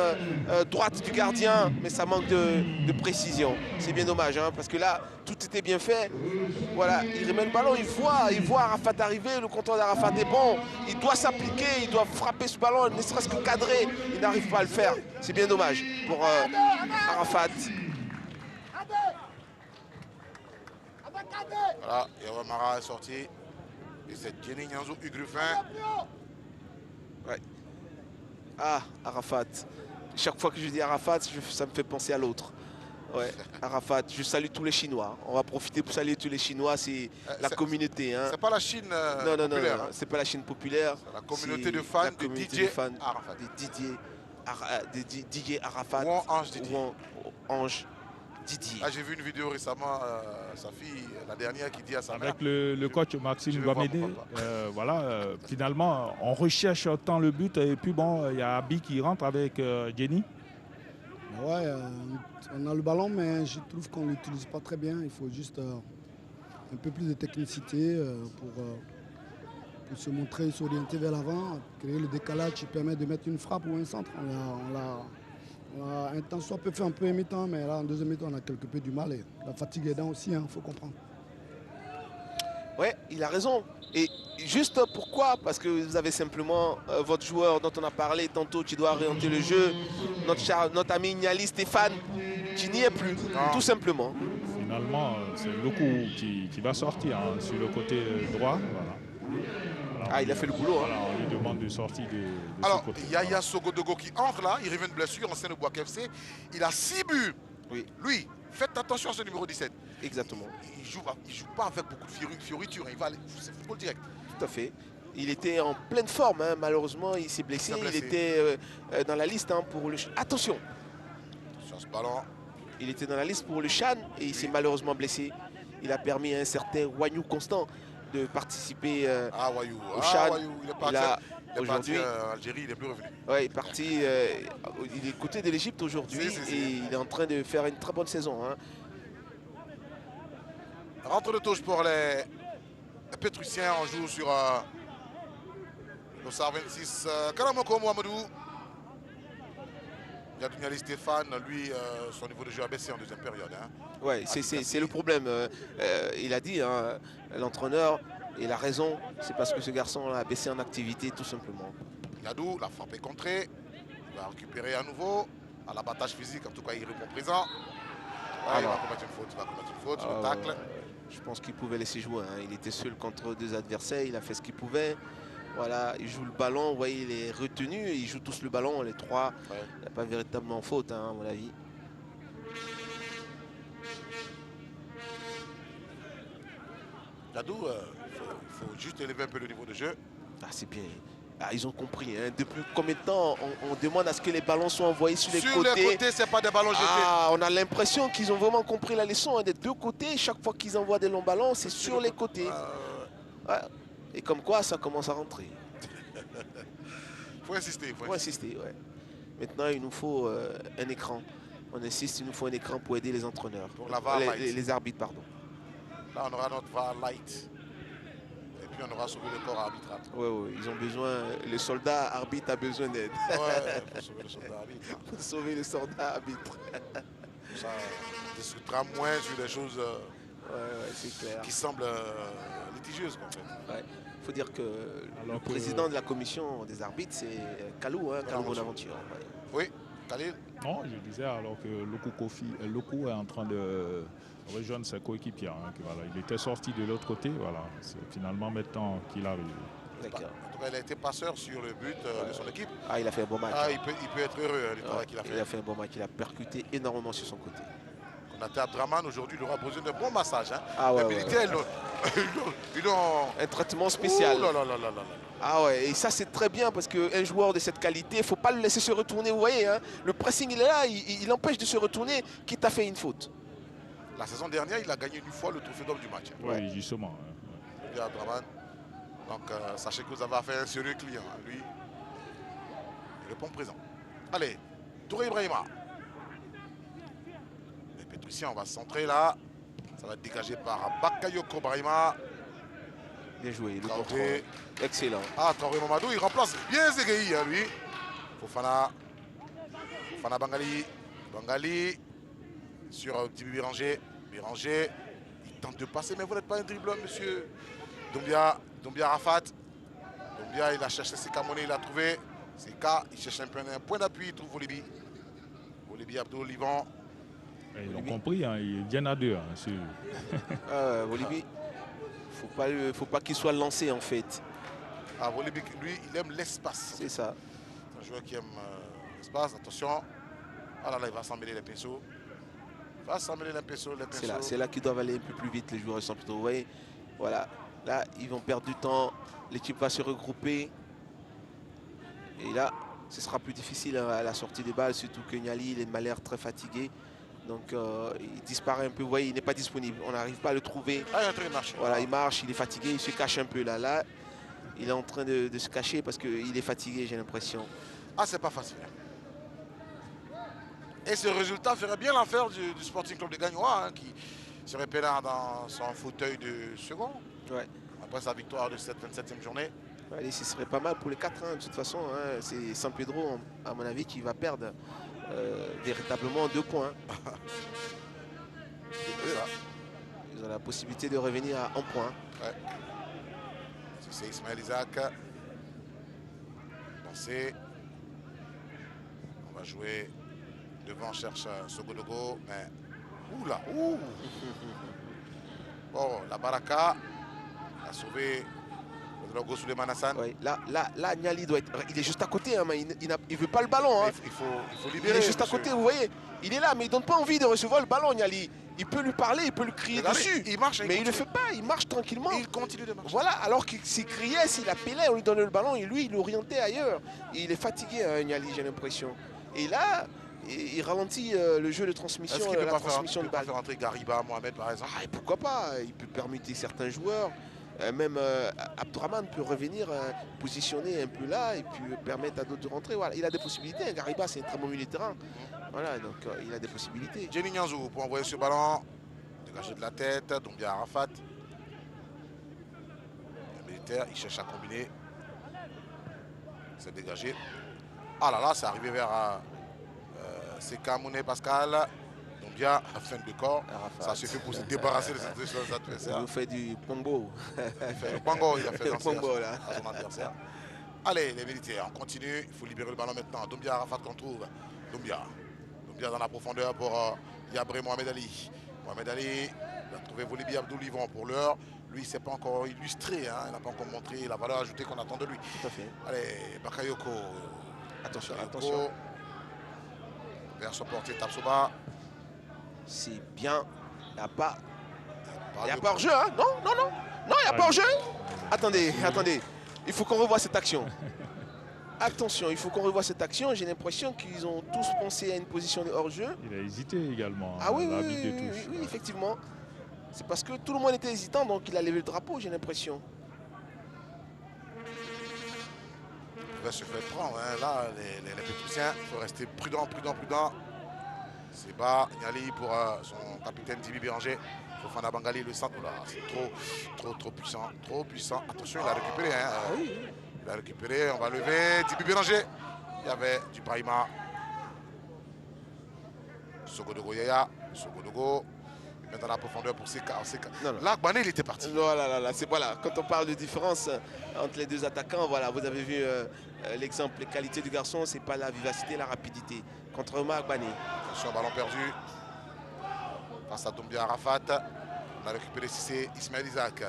S1: droite du gardien, mais ça manque de précision. C'est bien dommage, parce que là, tout était bien fait. Voilà, il remet le ballon, il voit Arafat arriver, le contrôle d'Arafat est bon. Il doit s'appliquer, il doit frapper ce ballon, ne serait-ce que cadré. Il n'arrive pas à le faire. C'est bien dommage pour Arafat.
S2: Voilà, Yawamara est sorti. Et c'est Jenny Nyanzou Ugruffin.
S1: Ouais. Ah, Arafat. Chaque fois que je dis Arafat, ça me fait penser à l'autre. Ouais, Arafat, je salue tous les Chinois. On va profiter pour saluer tous les Chinois, c'est la communauté.
S2: C'est pas la Chine populaire.
S1: Non, c'est pas la Chine populaire.
S2: C'est la communauté de fans de Didier Arafat.
S1: Didier Arafat.
S2: Ou Ange Didier.
S1: Ange Didier.
S2: J'ai vu une vidéo récemment, sa fille, la dernière, qui dit à sa mère...
S3: Avec le coach Maxime Bamédé, finalement, on recherche tant le but. Et puis bon, il y a Abi qui rentre avec Jenny.
S6: Ouais, on a le ballon, mais je trouve qu'on ne l'utilise pas très bien. Il faut juste un peu plus de technicité pour pour se montrer, s'orienter vers l'avant, créer le décalage qui permet de mettre une frappe ou un centre. On l'a un temps soit peu fait en premier mi-temps, mais là en deuxième mi-temps on a quelque peu du mal. Et la fatigue aidant aussi, il faut comprendre.
S1: Ouais, il a raison. Et juste pourquoi? Parce que vous avez simplement votre joueur dont on a parlé tantôt qui doit orienter le jeu, notre ami Niali Stéphane, qui n'y est plus, tout simplement.
S3: Finalement, c'est Luku qui va sortir hein, sur le côté droit. Voilà. Alors,
S1: Il a fait le boulot.
S3: Voilà, on lui demande de sortir de
S2: Alors,
S3: ce côté.
S2: Yaya Sogodogo qui entre là, il revient de blessure, ancien de Boac FC. Il a 6 buts.
S1: Oui.
S2: Lui, faites attention à ce numéro 17.
S1: Exactement.
S2: Il joue pas avec beaucoup de fioriture. Il va aller, c'est football direct.
S1: Tout à fait. Il était en pleine forme, hein. Malheureusement, il s'est blessé. Il était dans la liste hein, pour le... Attention.
S2: Sur ce ballon.
S1: Il était dans la liste pour le Chan et il s'est malheureusement blessé. Il a permis à un certain Wagnou Constant de participer
S2: Wayou.
S1: au Chan.
S2: Wayou, il est parti
S1: aujourd'hui
S2: en Algérie, il n'est plus revenu.
S1: Ouais, il est parti. Il est côté de l'Égypte aujourd'hui et il est en train de faire une très bonne saison. Hein.
S2: Rentre de touche pour les Pétruciens. On joue sur le SAR 26. Karamoko Mohamedou. Niali Stéphane, lui, son niveau de jeu a baissé en deuxième période. Hein.
S1: Ouais, c'est le problème. Il a dit, hein, l'entraîneur, il a raison. C'est parce que ce garçon a baissé en activité, tout simplement.
S2: Yadou, la frappe est contrée. Il va récupérer à nouveau. À l'abattage physique, en tout cas, il répond présent. Il va commettre une faute. Le tacle.
S1: Je pense qu'il pouvait laisser jouer. Hein. Il était seul contre deux adversaires. Il a fait ce qu'il pouvait. Voilà, il joue le ballon. Vous voyez, il est retenu. Ils jouent tous le ballon, les trois. Ouais. Il n'y a pas véritablement faute, hein, à mon avis.
S2: Yadou, il faut juste élever un peu le niveau de jeu.
S1: C'est bien. Ils ont compris. Hein. Depuis combien de temps on demande à ce que les ballons soient envoyés sur les côtés?
S2: Sur les côtés, ce n'est pas des ballons jetés.
S1: On a l'impression qu'ils ont vraiment compris la leçon. Hein, des deux côtés, chaque fois qu'ils envoient des longs ballons, c'est sur les côtés. Ouais. Et comme quoi, ça commence à rentrer.
S2: Il faut insister.
S1: Faut insister, ouais. Maintenant, il nous faut un écran. On insiste, il nous faut un écran pour aider les entraîneurs.
S2: Pour la VAR light.
S1: Les arbitres, pardon.
S2: Là, on aura notre VAR light. Et puis, on aura sauvé le corps arbitral.
S1: Oui, ils ont besoin. Le soldat arbitre a besoin d'aide.
S2: Ouais, pour sauver le soldat arbitre.
S1: Pour sauver le soldat arbitre.
S2: Ça, on discutera moins sur des choses
S1: c'est clair.
S2: Qui semblent litigieuses, en fait.
S1: Ouais. Il faut dire que le président de la commission des arbitres, c'est Kalou, hein, Kalou Bonaventure. Ouais.
S2: Oui, Khalil.
S3: Non, je disais alors que Luku est en train de rejoindre ses coéquipiers. Hein, voilà, il était sorti de l'autre côté, voilà. C'est finalement maintenant qu'il arrive.
S2: En tout cas, il a été passeur sur le but de son équipe.
S1: Il a fait un bon match.
S2: Il peut être heureux du travail qu'il a fait.
S1: Il a fait un bon match, il a percuté énormément sur son côté.
S2: Konaté Abdraman, aujourd'hui, il aura besoin de bons massages.
S1: Hein.
S2: Les militaires, ils ont
S1: un traitement spécial.
S2: Ouais,
S1: et ça c'est très bien parce qu'un joueur de cette qualité, il ne faut pas le laisser se retourner. Vous voyez, hein, le pressing il est là, il empêche de se retourner, quitte à fait une faute.
S2: La saison dernière, il a gagné une fois le trophée d'homme du match.
S3: Oui, justement.
S2: Abdraman. Donc sachez que vous avez affaire à un sérieux client. Lui, il répond présent. Allez, Touré Ibrahima. Les Pétruciens, on va se centrer là. Ça va être dégagé par Bakayoko Brahima.
S1: Bien joué, le contrôle. Excellent.
S2: Traoré Mamadou, il remplace bien Zegei, hein, lui. Fofana Bangali. Bangali sur Dibu Biranger. Biranger, il tente de passer, mais vous n'êtes pas un dribbleur, monsieur. Doumbia Arafat. Doumbia, il a cherché Seka Moné, il a trouvé. Seka, il cherche un point d'appui, il trouve Volibi. Volibi Abdou Livan.
S3: Ils ont compris, hein, ils viennent à deux. Hein,
S1: Volibi, faut pas qu'il soit lancé en fait.
S2: Volibi, lui, il aime l'espace.
S1: C'est ça.
S2: C'est un joueur qui aime l'espace. Attention. Ah là, il va s'emmêler les pinceaux.
S1: C'est là qu'ils doivent aller un peu plus vite, les joueurs sont plutôt. Vous voyez, voilà. Là, ils vont perdre du temps. L'équipe va se regrouper. Et là, ce sera plus difficile à la sortie des balles, surtout que Niali, il m'a l'air très fatigué. Donc, il disparaît un peu. Vous voyez, il n'est pas disponible. On n'arrive pas à le trouver.
S2: Il marche.
S1: Voilà, il marche, il est fatigué, il se cache un peu là. Là, il est en train de se cacher parce qu'il est fatigué, j'ai l'impression.
S2: C'est pas facile. Et ce résultat ferait bien l'affaire du Sporting Club de Gagnois, hein, qui serait peinard dans son fauteuil de second.
S1: Ouais.
S2: après sa victoire de cette 27e journée.
S1: Allez, ce serait pas mal pour les 4. Hein. De toute façon, hein, c'est San Pedro, à mon avis, qui va perdre véritablement 2 points. Ils ont la possibilité de revenir à 1 point.
S2: Ouais. Si c'est Ismaël Isaac. Pensez. On va jouer devant, on cherche Sogodogo, mais oula, ouh. Bon, la Baraka a sauvé le logo Souleymane Hassan.
S1: Ouais, là, Niali doit être. Il est juste à côté, hein, mais il ne veut pas le ballon. Hein.
S2: Il faut
S1: Il
S2: libérer.
S1: est juste à côté, vous voyez. Il est là, mais il ne donne pas envie de recevoir le ballon, Niali. Il peut lui parler, il peut lui crier dessus.
S2: Il marche,
S1: mais il ne le fait pas, il marche tranquillement.
S2: Il continue de marcher.
S1: Voilà, alors qu'il s'il criait, s'il appelait, on lui donnait le ballon et lui, il l'orientait ailleurs. Et il est fatigué, hein, Niali, j'ai l'impression. Et là, il ralentit le jeu de transmission,
S2: Est-ce qu'il ne
S1: la
S2: peut
S1: transmission de balle.
S2: faire entrer Gariba, Mohamed par exemple?
S1: Ah, et pourquoi pas? Il peut permuter certains joueurs. Même Abdourahmane peut revenir positionner un peu là et puis permettre à d'autres de rentrer. Voilà, il a des possibilités. Gariba, c'est un très bon milieu de terrain. Voilà, donc il a des possibilités.
S2: Jenny Nianzou pour envoyer ce ballon. Dégagé de la tête. Doumbia Arafat. Le militaire, il cherche à combiner. C'est dégagé. Ah là là, c'est arrivé vers Seka Mouné Pascal. Doumbia, fin de corps. Arafat. Ça suffit pour se débarrasser de ses adversaires.
S1: Il fait du pongo.
S2: Il fait le pongo, il a fait
S1: le pongo là.
S2: À son adversaire. Allez, les militaires, on continue. Il faut libérer le ballon maintenant. Doumbia Arafat qu'on trouve. Doumbia dans la profondeur pour Yabré Mohamed Ali. Mohamed Ali il a trouvé Volibi Abdoulivon pour l'heure. Lui, il ne s'est pas encore illustré. Hein. Il n'a pas encore montré la valeur ajoutée qu'on attend de lui.
S1: Tout à fait.
S2: Allez, Bakayoko.
S1: Attention,
S2: Bakayoko.
S1: attention.
S2: Vers son portier Tapsoba.
S1: C'est bien. Il n'y a pas. Il n'y a
S2: de...
S1: pas hors-jeu, hein? Non, non, non. Non, il n'y a pas hors-jeu. Attendez, attendez. Il faut qu'on revoie cette action. Attention, il faut qu'on revoie cette action. J'ai l'impression qu'ils ont tous pensé à une position de hors-jeu.
S3: Il a hésité également.
S1: Ah oui,
S3: oui,
S1: effectivement. C'est parce que tout le monde était hésitant, donc il a levé le drapeau, j'ai l'impression.
S2: Il va se faire prendre. Hein. Là, les Pétrusiens, il faut rester prudent. C'est bas, Niali pour son capitaine Dibi Béranger. Fofana Bangali, le centre. C'est trop puissant. Attention, il a récupéré. Hein.
S1: Oui.
S2: Il a récupéré, on va lever. Dibi Béranger. Il y avait du Brahima. Sogodogo Yaya. Sogodogo. Il met dans la profondeur pour Seka. Là, Bané, il était parti.
S1: Voilà, c'est voilà. Quand on parle de différence entre les deux attaquants, voilà, vous avez vu l'exemple, les qualités du garçon, c'est pas la vivacité, la rapidité. Contrairement à Bané.
S2: Attention, ballon perdu. Face à Doumbia Arafat. On a récupéré Cissé, Ismaël Isaac.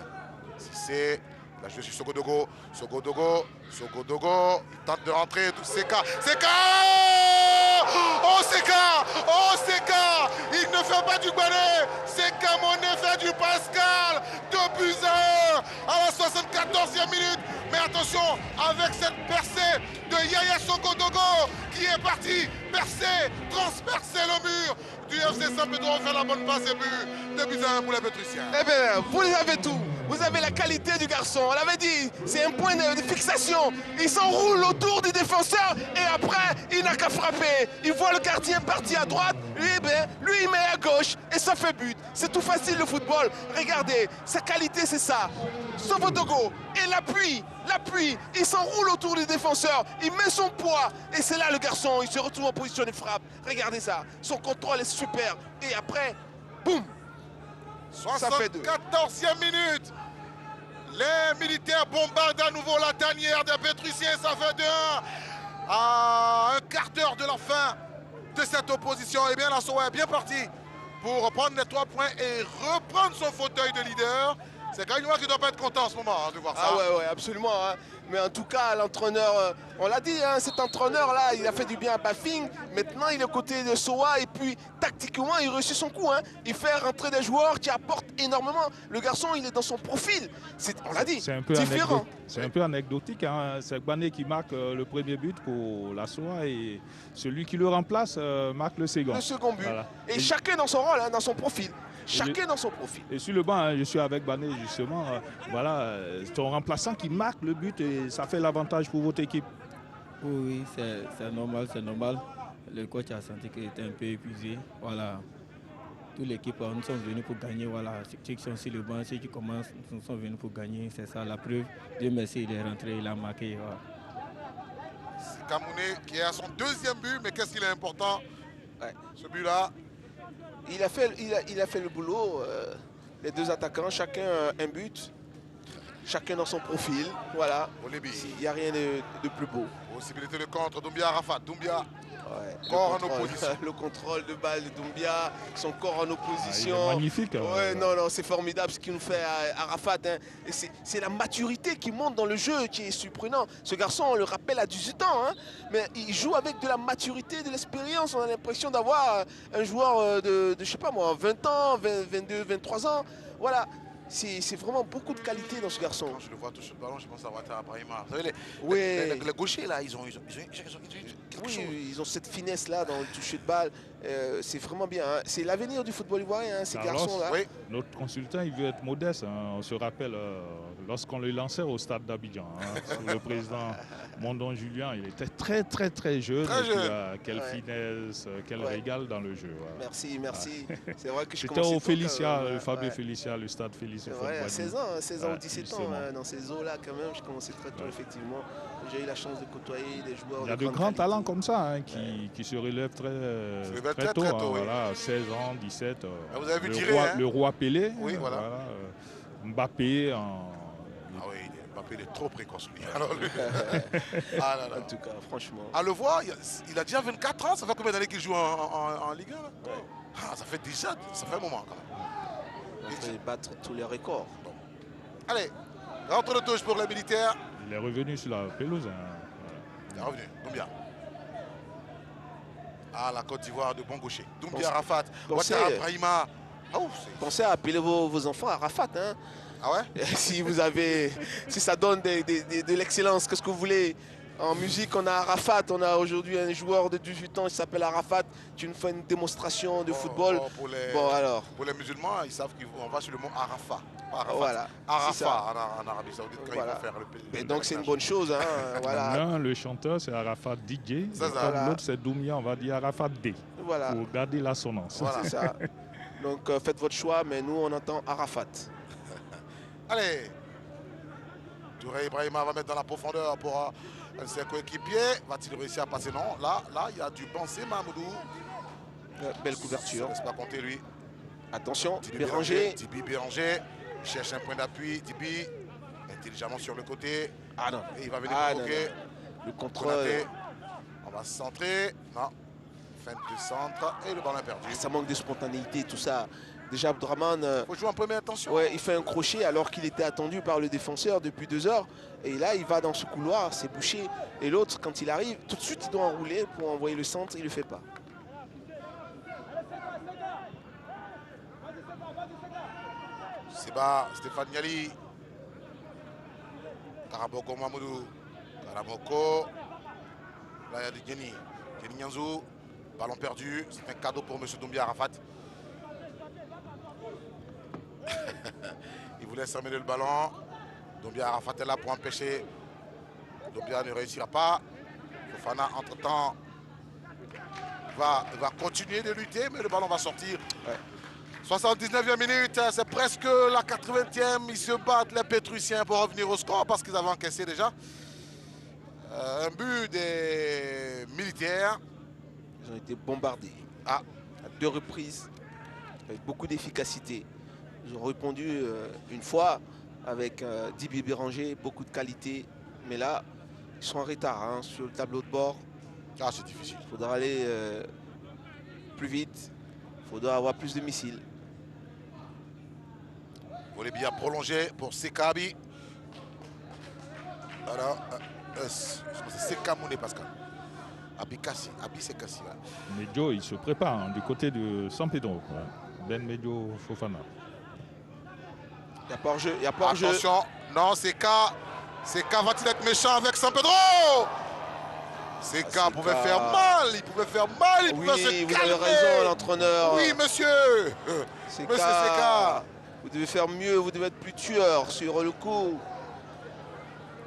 S2: Cissé. Il a joué sur Sogodogo. Sogodogo. Il tente de rentrer. Seka. Oh Seka. Il ne fait pas du Bané. Seka Moné fait du Pascal. 2-1 à la 74e minute. Mais attention, avec cette percée de Yaya Sogodogo qui est parti transpercer le mur du FC San Pedro, faire la bonne passe et but. 2-1 pour les Pétrusiens.
S1: Eh bien, vous avez tout. Vous avez la qualité du garçon. On l'avait dit, c'est un point de fixation. Il s'enroule autour du défenseur et après, il n'a qu'à frapper. Il voit le gardien partir à droite. Lui, il met à gauche et ça fait but. C'est tout facile le football. Regardez, sa qualité, c'est ça. Sogodogo et l'appui. Il s'enroule autour du défenseur. Il met son poids et c'est là le garçon. Il se retrouve en position de frappe. Regardez ça. Son contrôle est super. Et après, boum.
S2: 74e minute. Les militaires bombardent à nouveau la tanière des Pétrusiens. Ça fait 2-1 à un quart d'heure de la fin de cette opposition. Et bien la Soa est bien parti pour prendre les 3 points et reprendre son fauteuil de leader. C'est Gagnois qui ne doit pas être content en ce moment de voir ça.
S1: Ah ouais, absolument. Hein. Mais en tout cas, l'entraîneur, on l'a dit, hein, cet entraîneur-là, il a fait du bien à Bafing. Maintenant, il est côté de Soa et puis tactiquement, il réussit son coup. Hein. Il fait rentrer des joueurs qui apportent énormément. Le garçon, il est dans son profil. On l'a dit,
S3: c'est un peu
S1: différent.
S3: C'est un peu anecdotique. Hein. C'est Bané qui marque le premier but pour la Soa et celui qui le remplace marque le second.
S1: Le second but.
S3: Voilà.
S1: Et chacun dans son rôle, hein, dans son profil. Chacun dans son profil.
S3: Et sur le banc, hein, je suis avec Bané justement. Voilà, ton remplaçant qui marque le but et ça fait l'avantage pour votre équipe.
S7: Oui, c'est normal. Le coach a senti qu'il était un peu épuisé. Voilà. toute l'équipe, nous sommes venus pour gagner. Voilà, ceux qui sont sur le banc, ceux qui commencent, nous sommes venus pour gagner. C'est ça la preuve. Dieu merci, il est rentré, il a marqué. Voilà.
S2: C'est Kamouné qui est à son 2e but, mais qu'est-ce qu'il est important, ce but-là?
S1: Il a fait le boulot. Les 2 attaquants, chacun un but. Chacun dans son profil. Voilà. Il n'y a rien de plus beau.
S2: Possibilité de contre Doumbia Arafat. Doumbia.
S1: Corps en opposition. Le contrôle de balle de Doumbia, son corps en opposition.
S3: Magnifique.
S1: Non, c'est formidable ce qu'il nous fait à Arafat. Hein. C'est la maturité qui monte dans le jeu qui est surprenant. Ce garçon, on le rappelle, à 18 ans. Hein, mais il joue avec de la maturité, de l'expérience. On a l'impression d'avoir un joueur de, je sais pas moi, 20 ans, 22, 23 ans. Voilà. C'est vraiment beaucoup de qualité dans ce garçon.
S2: Quand je le vois toucher le ballon, je pense à Ouattara Brahima. Vous savez, les gauchers, là, ils ont quelque chose.
S1: Ils ont cette finesse-là dans le toucher de balle. C'est vraiment bien. Hein. C'est l'avenir du football ivoirien, hein, ces garçons-là.
S3: Oui. Notre consultant, il veut être modeste. Hein. On se rappelle, lorsqu'on le lançait au stade d'Abidjan, sous le président Mondon Julien, il était très jeune.
S2: Très jeune.
S3: Quelle finesse, quel régal dans le jeu. Voilà.
S1: Merci. C'est vrai que je
S3: C'était au Félicia, le Fabio Félicia, le stade Félicia.
S1: C'est vrai, à 16 ans ou 17 ans, dans ces eaux-là quand même, je commençais très tôt, effectivement. J'ai eu la chance de côtoyer des joueurs.
S3: Il y a de grands talents comme ça qui se relèvent très tôt. Voilà, 16 ans, 17.
S2: Vous avez vu tirer,
S3: le roi Pelé.
S2: Oui, voilà.
S3: Mbappé.
S2: Oui, Mbappé il est trop précoce lui. Alors,
S1: En tout cas, franchement.
S2: À le voir, il a déjà 24 ans. Ça fait combien d'années qu'il joue en Ligue 1 ça fait un moment quand même.
S1: Il va battre tous les records.
S2: Bon. Allez, rentre de touche pour les militaires.
S3: Il est revenu sur la pelouse.
S2: Il est revenu, Doumbia. La Côte d'Ivoire de bon gaucher. Doumbia Arafat, Ouattara Brahima.
S1: Pensez à appeler vos enfants à Arafat. Hein.
S2: Ah ouais?
S1: Si ça donne de l'excellence, qu'est-ce que vous voulez? En musique, on a Arafat. On a aujourd'hui un joueur de 18 ans qui s'appelle Arafat. Tu nous fais une démonstration de football. Alors.
S2: Pour les musulmans, ils savent qu'on va sur le mot Arafat.
S1: Voilà.
S2: Arafat en Arabie Saoudite quand ils vont faire le
S1: Et donc c'est une bonne chose. Hein. Voilà.
S3: L'un, le chanteur, c'est Arafat DJ. L'autre, c'est Doumia, on va dire Arafat D.
S1: Voilà.
S3: Pour garder l'assonance.
S1: Voilà. C'est ça. Donc faites votre choix, mais nous on entend Arafat.
S2: Allez. Touré Ibrahima va mettre dans la profondeur pour ses coéquipiers. Va-t-il réussir à passer? Non. Là, il y a du penser Mahmoudou.
S1: Belle couverture.
S2: Laisse pas compter lui.
S1: Attention, Béranger.
S2: Dibi Béranger. Il cherche un point d'appui. Dibi intelligemment sur le côté.
S1: Non.
S2: Et il va venir provoquer.
S1: Le contrôle.
S2: On va se centrer. Non. Fin de centre. Et le ballon est perdu.
S1: Ça manque de spontanéité, tout ça. Déjà, Abdraman,
S2: il faut jouer en première attention.
S1: Ouais, il fait un crochet alors qu'il était attendu par le défenseur depuis 2 heures. Et là, il va dans ce couloir, c'est bouché. Et l'autre, quand il arrive, tout de suite, il doit enrouler pour envoyer le centre. Il ne le fait pas.
S2: Seba, Stéphane Niali. Karaboko Mamoudou. Karaboko. Là, il y a du Geni. Geni Nyanzou. Ballon perdu. C'est un cadeau pour M. Doumbia Arafat. Il voulait s'amener le ballon. Doumbia Arafat est là pour empêcher. Doumbia ne réussira pas. Fofana, entre-temps, va continuer de lutter, mais le ballon va sortir. Ouais. 79e minute, c'est presque la 80e. Ils se battent, les Pétruciens, pour revenir au score parce qu'ils avaient encaissé déjà un but des militaires.
S1: Ils ont été bombardés à 2 reprises avec beaucoup d'efficacité. Ils ont répondu une fois avec Dibi Béranger, beaucoup de qualité. Mais là, ils sont en retard sur le tableau de bord.
S2: C'est difficile.
S1: Il faudra aller plus vite. Il faudra avoir plus de missiles.
S2: Volley bien prolongé pour Sekabi. Alors, c'est Sekamouné Pascal. Abikassi, Sekassi.
S3: Medjo, il se prépare du côté de San Pedro. Ben Medjo Fofana.
S1: Il n'y a pas hors-jeu. Il y a pas hors-jeu.
S2: Attention, non, Seka va-t-il être méchant avec San Pedro? Seka pouvait faire mal, il pouvait faire mal, il pouvait se calmer.
S1: Vous avez raison, l'entraîneur.
S2: Oui, monsieur.
S1: Monsieur
S2: Seka.
S1: Vous devez faire mieux, vous devez être plus tueur sur le coup.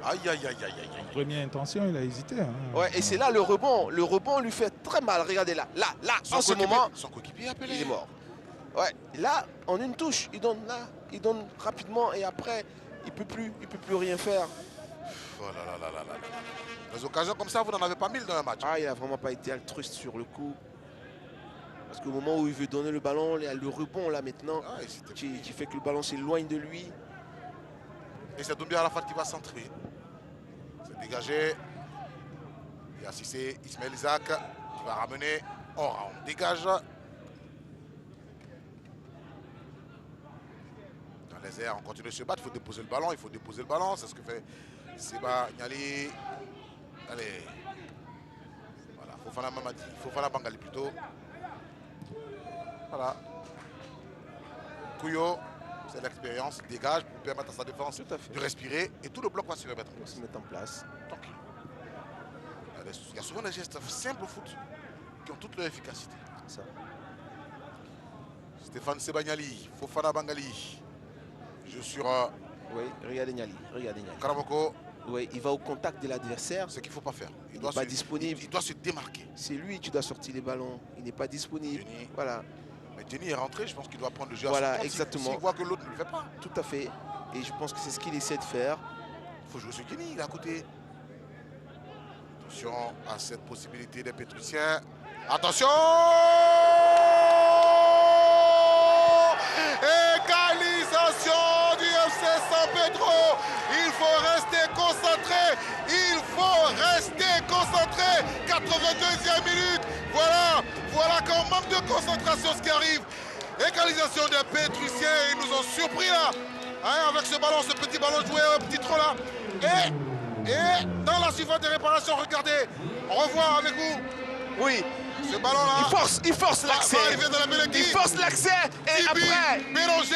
S2: Aïe.
S3: En première intention, il a hésité.
S1: Ouais, et c'est là le rebond. Le rebond lui fait très mal. Regardez là, en ce moment,
S2: son coéquipier appelé.
S1: il est mort. Ouais, là, en une touche, il donne là, il donne rapidement et après, il peut plus rien faire.
S2: Oh là là là là là. Des occasions comme ça, vous n'en avez pas 1000 dans un match.
S1: Ah, il a vraiment pas été altruiste sur le coup. Parce qu'au moment où il veut donner le ballon, il y a le rebond là maintenant,
S2: Ah,
S1: qui fait que le ballon s'éloigne de lui.
S2: Et c'est Doumbia Arafat qui va centrer. C'est dégagé. Il y a Cissé, Ismaël Isaac qui va ramener. On dégage. Dans les airs, on continue de se battre. Il faut déposer le ballon. C'est ce que fait Seba Niali. Allez. Voilà. Fofana Mamadi. Fofana Bangali plutôt. Voilà. Kouyo, c'est l'expérience. Dégage pour permettre à sa défense de respirer. Et tout le bloc va se remettre
S1: en place.
S2: Tranquille. Il y a souvent des gestes simples au foot qui ont toute leur efficacité.
S1: Ça.
S2: Stéphane Sebagnali, Fofana Bangali. Je suis
S1: oui, regardez Niali.
S2: Karamoko.
S1: Oui, il va au contact de l'adversaire.
S2: Ce qu'il ne faut pas faire.
S1: Il n'est pas disponible.
S2: Il doit se démarquer.
S1: C'est lui qui doit sortir les ballons. Il n'est pas disponible.
S2: Denis.
S1: Voilà.
S2: Mais Denis est rentré, je pense qu'il doit prendre le jeu
S1: voilà,
S2: à son compte.
S1: Exactement.
S2: S'il voit que l'autre ne le fait pas.
S1: Tout à fait. Et je pense que c'est ce qu'il essaie de faire.
S2: Il faut jouer sur Denis, il est à côté. Attention à cette possibilité des Pétriciens. Attention! Égalisation du FC San Pedro. Il faut rester concentré. 82e minute. Voilà qu'on manque de concentration ce qui arrive. Égalisation des Pétriciens. Ils nous ont surpris là. Hein, avec ce ballon, ce petit ballon joué un petit trop là. Et dans la suivante des réparations, regardez, on revoit avec vous.
S1: Oui.
S2: Ce ballon-là.
S1: Il force l'accès. Il force l'accès et
S2: Dibi,
S1: après.
S2: mélangé,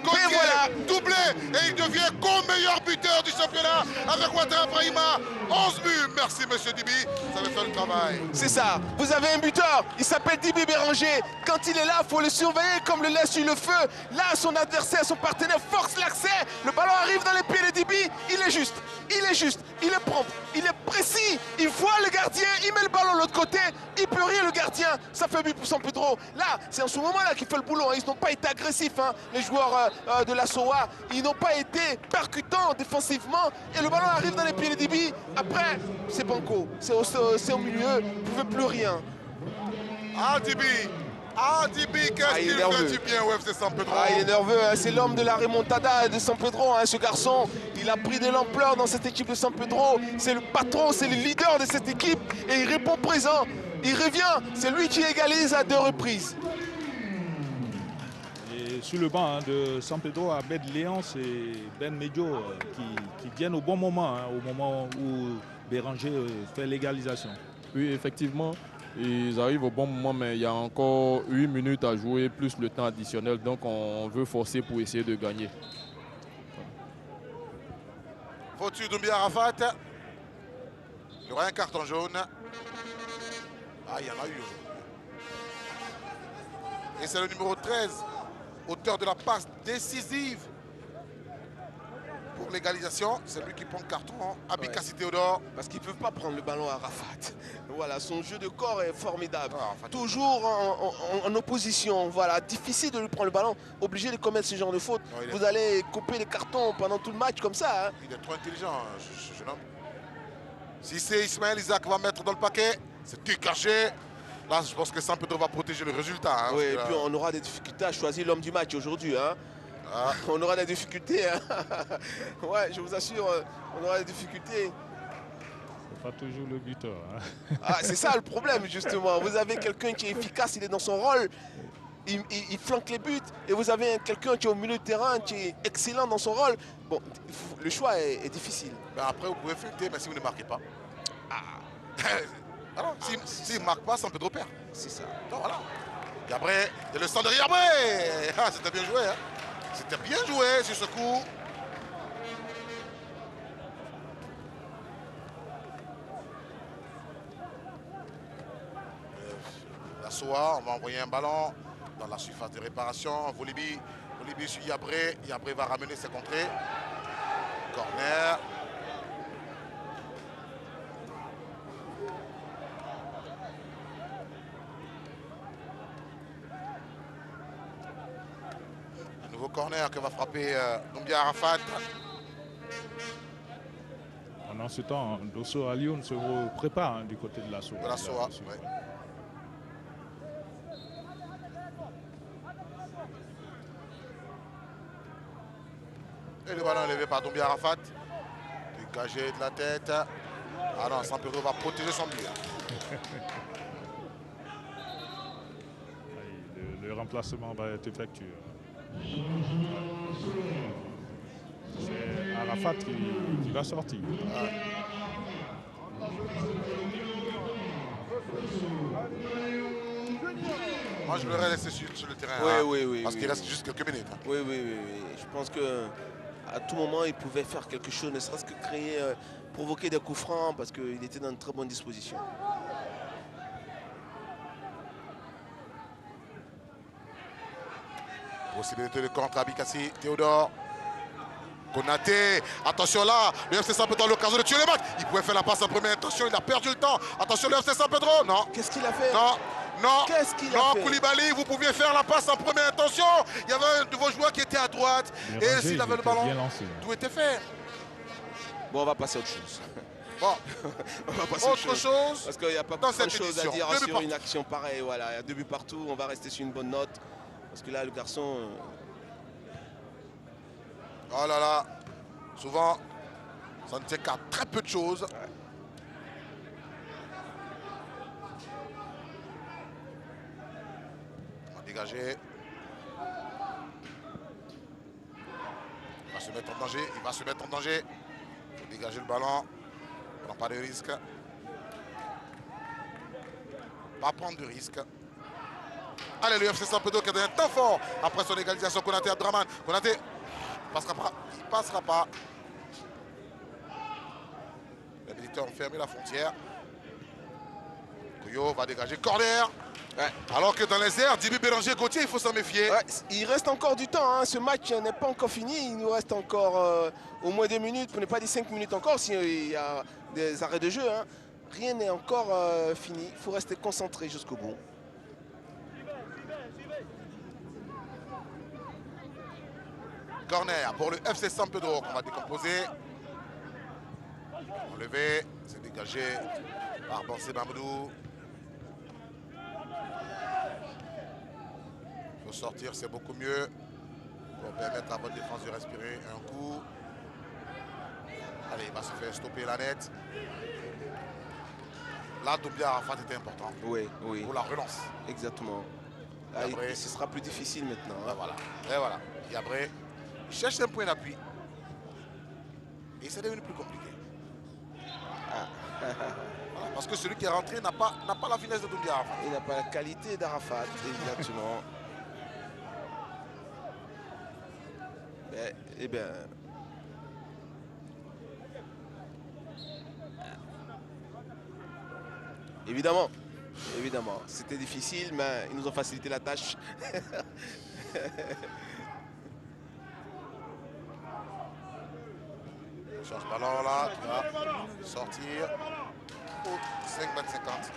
S2: Gauthier,
S1: voilà.
S2: doublé. Et il devient co-meilleur buteur du championnat avec Ouattara Brahima. 11 buts. Merci, monsieur Dibi. Ça va faire le travail.
S1: C'est ça. Vous avez un buteur. Il s'appelle Dibi Béranger. Quand il est là, il faut le surveiller comme le laisse sur le feu. Là, son adversaire, son partenaire force l'accès. Le ballon arrive dans les pieds de Dibi. Il est juste. Il est prompt. Il est précis. Il voit le gardien. Il met le ballon de l'autre côté. Il peut rien le gardien. Ça fait but pour San Pedro. Là, c'est en ce moment-là qu'il fait le boulot. Ils n'ont pas été agressifs, hein, les joueurs de la SOA. Ils n'ont pas été percutants défensivement. Et le ballon arrive dans les pieds de Dibi. Après, c'est banco. C'est au milieu. Vous ne pouvez plus rien.
S2: Dibi, qu'est-ce qu'il fait du bien au FC San Pedro?
S1: Il est nerveux, hein. C'est l'homme de la remontada de San Pedro, hein, ce garçon. Il a pris de l'ampleur dans cette équipe de San Pedro. C'est le patron, c'est le leader de cette équipe. Et il répond présent. Il revient. C'est lui qui égalise à 2 reprises.
S3: Et sur le banc de San Pedro, Abed Léance et Ben Medjo qui viennent au bon moment, au moment où Béranger fait l'égalisation.
S8: Oui, effectivement. Ils arrivent au bon moment, mais il y a encore 8 minutes à jouer, plus le temps additionnel. Donc, on veut forcer pour essayer de gagner.
S2: Faut-tu Doumbia Arafat? Il y aura un carton jaune. Il y en a eu. Et c'est le numéro 13, auteur de la passe décisive pour l'égalisation. C'est lui qui prend le carton, Abikassi Théodore.
S1: Parce qu'ils ne peuvent pas prendre le ballon à Arafat. Voilà, son jeu de corps est formidable. Toujours en opposition. Voilà, difficile de lui prendre le ballon. Obligé de commettre ce genre de faute. Vous allez couper les cartons pendant tout le match comme ça. Hein.
S2: Il est trop intelligent, ce jeune homme. Si c'est Ismaël Isaac va mettre dans le paquet, c'est dégagé. Là, je pense que San Pedro va protéger le résultat. Hein,
S1: oui, et puis on aura des difficultés à choisir l'homme du match aujourd'hui. Hein. On aura des difficultés. Hein. Ouais, je vous assure, on aura des difficultés.
S3: C'est pas toujours le buteur. Hein.
S1: C'est ça le problème, justement. Vous avez quelqu'un qui est efficace, il est dans son rôle. Il flanque les buts. Et vous avez quelqu'un qui est au milieu de terrain, qui est excellent dans son rôle. Bon, le choix est difficile.
S2: Mais après, vous pouvez filtrer, mais si vous ne marquez pas. Alors, s'il ne marque pas, San Pedro perd.
S1: C'est ça.
S2: Donc, voilà. Gabré, il y a le centre de Gabré. C'était bien joué. Hein. C'était bien joué sur ce coup. La SOA, on va envoyer un ballon dans la surface de réparation. Volibi sur Yabré. Yabré va ramener ses contrées. Corner. Nouveau corner que va frapper Doumbia Arafat.
S3: Pendant ce temps, Dosso Alioune se prépare du côté de la SOA.
S2: De la SOA, oui. Et le ballon élevé par Doumbia Arafat. Dégagé de la tête. Ah non, San Pedro va protéger son but.
S3: Le remplacement va être effectué. C'est Arafat qui va sortir.
S2: Moi, je l'aurais laissé sur le terrain.
S1: Oui,
S2: parce qu'il reste juste quelques minutes.
S1: Oui. Je pense qu'à tout moment, il pouvait faire quelque chose, ne serait-ce que créer, provoquer des coups francs, parce qu'il était dans une très bonne disposition.
S2: Possibilité de contre Abikassi, Théodore. Konaté, attention là, le FC San Pedro a l'occasion de tuer le match. Il pouvait faire la passe en première intention, il a perdu le temps. Attention le FC San Pedro, non.
S1: Qu'est-ce qu'il a fait?
S2: Non,
S1: qu'est-ce qu'il a fait?
S2: Koulibaly, vous pouviez faire la passe en première intention. Il y avait un de vos joueurs qui était à droite. Et s'il avait le ballon, tout était fait.
S1: Bon, on va passer à autre chose.
S2: Bon,
S1: on va passer
S2: autre chose.
S1: Parce qu'il n'y a pas
S2: dans
S1: grand
S2: cette
S1: chose
S2: édition.
S1: à dire sur une action pareille. Voilà, il y a 2 buts partout, on va rester sur une bonne note. Parce que là, le garçon...
S2: Oh là là, souvent, ça ne tient qu'à très peu de choses. Ouais. On va dégager. Il va se mettre en danger, il faut dégager le ballon. On prend pas de risque. Pas prendre de risque. Allez, le FC San Pedro qui a donné un temps fort après son égalisation. Konaté Abdraman. Konaté. Il passera pas. Les militaires ont fermé la frontière. Koyo va dégager corner. Ouais. Alors que dans les airs, Dibu Bélanger Gauthier, il faut s'en méfier.
S1: Ouais, il reste encore du temps. Hein. Ce match n'est pas encore fini. Il nous reste encore au moins 2 minutes, pour ne pas dire 5 minutes encore, s'il y a des arrêts de jeu. Hein. Rien n'est encore fini. Il faut rester concentré jusqu'au bout.
S2: Corner pour le FC San Pedro qu'on va décomposer. Enlevé, c'est dégagé par Bansé Mamadou. Il faut sortir, c'est beaucoup mieux pour permettre à votre défense de respirer un coup. Allez, il va se faire stopper la net. Là, Doumbia Arafat était important.
S1: Oui.
S2: Pour la relance.
S1: Exactement. Là, ce sera plus difficile maintenant. Hein.
S2: Voilà. Et voilà. Yabré. Il cherche un point d'appui. Et c'est devenu plus compliqué. Voilà, parce que celui qui est rentré n'a pas la finesse de Doumbia Arafat.
S1: Il n'a pas la qualité d'Arafat, exactement. Eh bien... Évidemment, c'était difficile, mais ils nous ont facilité la tâche.
S2: Change ballon là, qui va sortir au 5 mètres 50.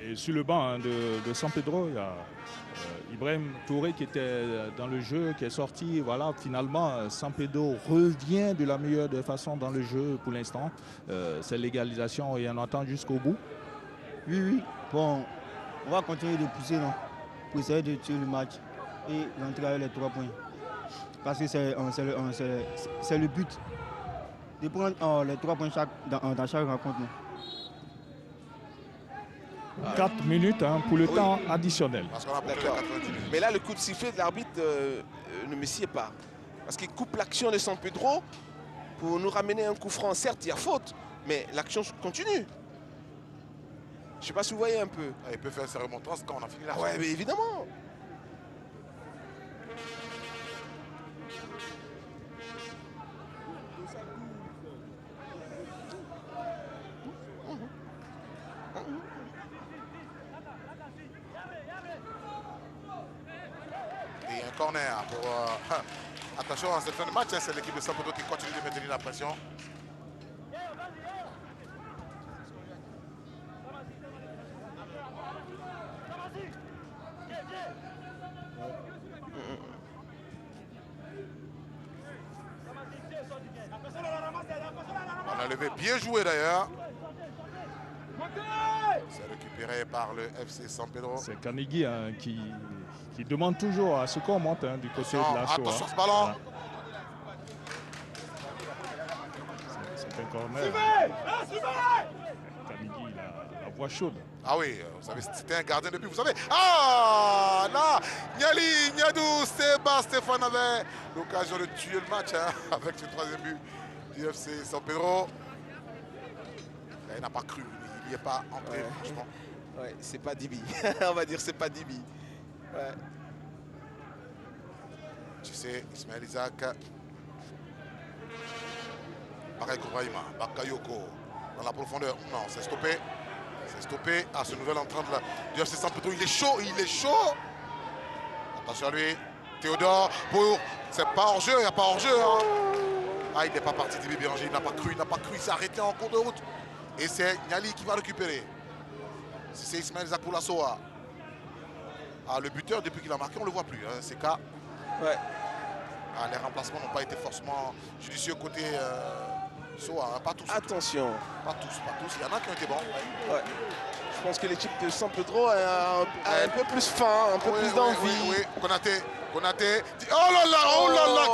S3: Et sur le banc de San Pedro, il y a Ibrahim Touré qui était dans le jeu, qui est sorti. Voilà, finalement, San Pedro revient de la meilleure des façons dans le jeu pour l'instant. C'est l'égalisation et on attend jusqu'au bout.
S9: Oui. Bon, on va continuer de pousser non, pour essayer de tuer le match et rentrer avec les 3 points. Parce que c'est le but de prendre les 3 points dans chaque rencontre. Non.
S3: 4 minutes pour le temps additionnel.
S1: D'accord. Mais là, le coup de sifflet de l'arbitre ne me sied pas. Parce qu'il coupe l'action de San Pedro pour nous ramener un coup franc. Certes, il y a faute, mais l'action continue. Je ne sais pas si vous voyez un peu.
S2: Il peut faire ses remontrances quand on a fini là.
S1: Ouais, mais évidemment.
S2: Et un corner pour... attention à cette fin de match, c'est l'équipe de San Pedro qui continue de maintenir la pression. levé, bien joué d'ailleurs. C'est récupéré par le FC San Pedro.
S3: C'est Kanigui hein, qui demande toujours à ce qu'on monte hein, du côté de la SOA.
S2: Attention ce ballon.
S3: Voilà. C'est un corner. Kanigui, la voix chaude.
S2: Ah oui, vous savez, c'était un gardien de but, vous savez. Ah, là, Niali, Niadou, Stéphane avait l'occasion de tuer le match hein, avec ce troisième but du FC San Pedro. Là, il n'a pas cru, il n'y est pas entré, franchement.
S1: Ouais, c'est pas Dibi. On va dire c'est pas Dibi. Ouais.
S2: Tu sais, Ismaël Isaac. Pareil Kouraïma, Bakayoko dans la profondeur. Non, c'est stoppé. C'est stoppé à ce nouvel entrant du FC San Pedro. Il est chaud, il est chaud. Attention à lui. Théodore pour. C'est pas hors-jeu, il n'y a pas hors-jeu. Hein. Ah, il n'est pas parti Dibi Béranger, il n'a pas cru, il s'est arrêté en cours de route. Et c'est Niali qui va récupérer. C'est Ismaël Isaac pour la SOA. Ah, le buteur, depuis qu'il a marqué, on ne le voit plus. Hein. C'est cas.
S1: Ouais.
S2: Ah, les remplacements n'ont pas été forcément judicieux côté SOA. Hein. Pas tous.
S1: Attention.
S2: Pas tous. Il y en a qui ont été bons.
S1: Ouais. Je pense que l'équipe de San Pedro a un peu plus faim, un peu plus d'envie.
S2: Oui. Konaté. Oh là là,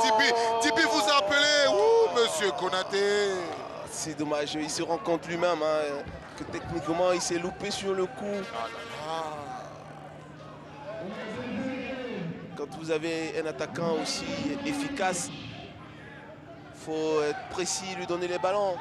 S2: Tibi vous a appelé. Ouh, monsieur Konaté.
S1: C'est dommage, il se rend compte lui-même hein, que techniquement il s'est loupé sur le coup. Quand vous avez un attaquant aussi efficace, il faut être précis, lui donner les ballons.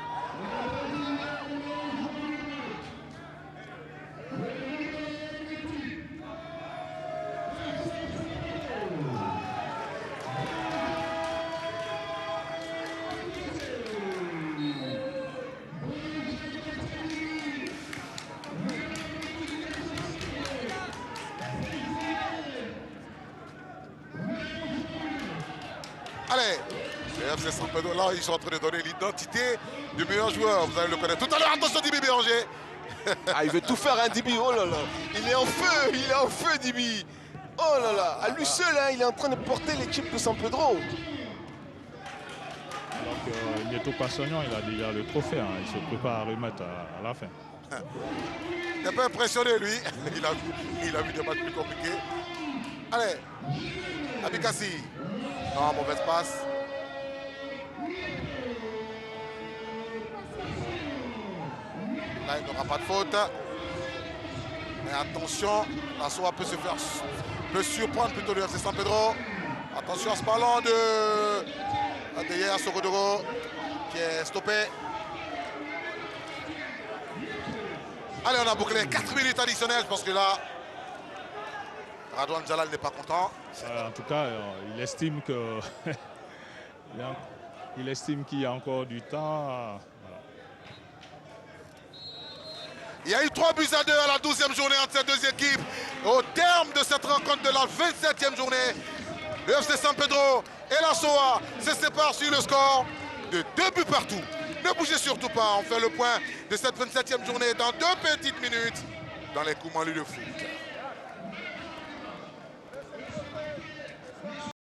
S2: Allez, le FC San Pedro, là, ils sont en train de donner l'identité du meilleur joueur. Vous allez le connaître tout à l'heure. Attention, Dibi Béranger.
S1: Ah, il veut tout faire, hein, Dibi. Oh là là. Il est en feu, Dibi. Oh là là. À lui seul, hein, il est en train de porter l'équipe de San Pedro.
S3: Alors que Nieto Passagnon, il a déjà le trophée. Hein. Il se prépare à remettre à la fin.
S2: Il n'est pas impressionné, lui. Il a vu des matchs plus compliqués. Allez, Abikassi. Non, mauvaise passe. Là, il n'aura pas de faute. Mais attention, la SOA peut surprendre plutôt le FC San Pedro. Attention à ce ballon de Yaya Sogodoro qui est stoppé. Allez, on a bouclé 4 minutes additionnelles. Je pense que là, Radouane Jalal n'est pas content.
S3: En tout cas, il estime que il estime qu'il y a encore du temps. Voilà.
S2: Il y a eu 3 buts à 2 à la 12e journée entre ces deux équipes. Au terme de cette rencontre de la 27e journée, le FC San Pedro et la SOA se séparent sur le score de 2 buts partout. Ne bougez surtout pas, on fait le point de cette 27e journée dans 2 petites minutes dans les coups malus de foot.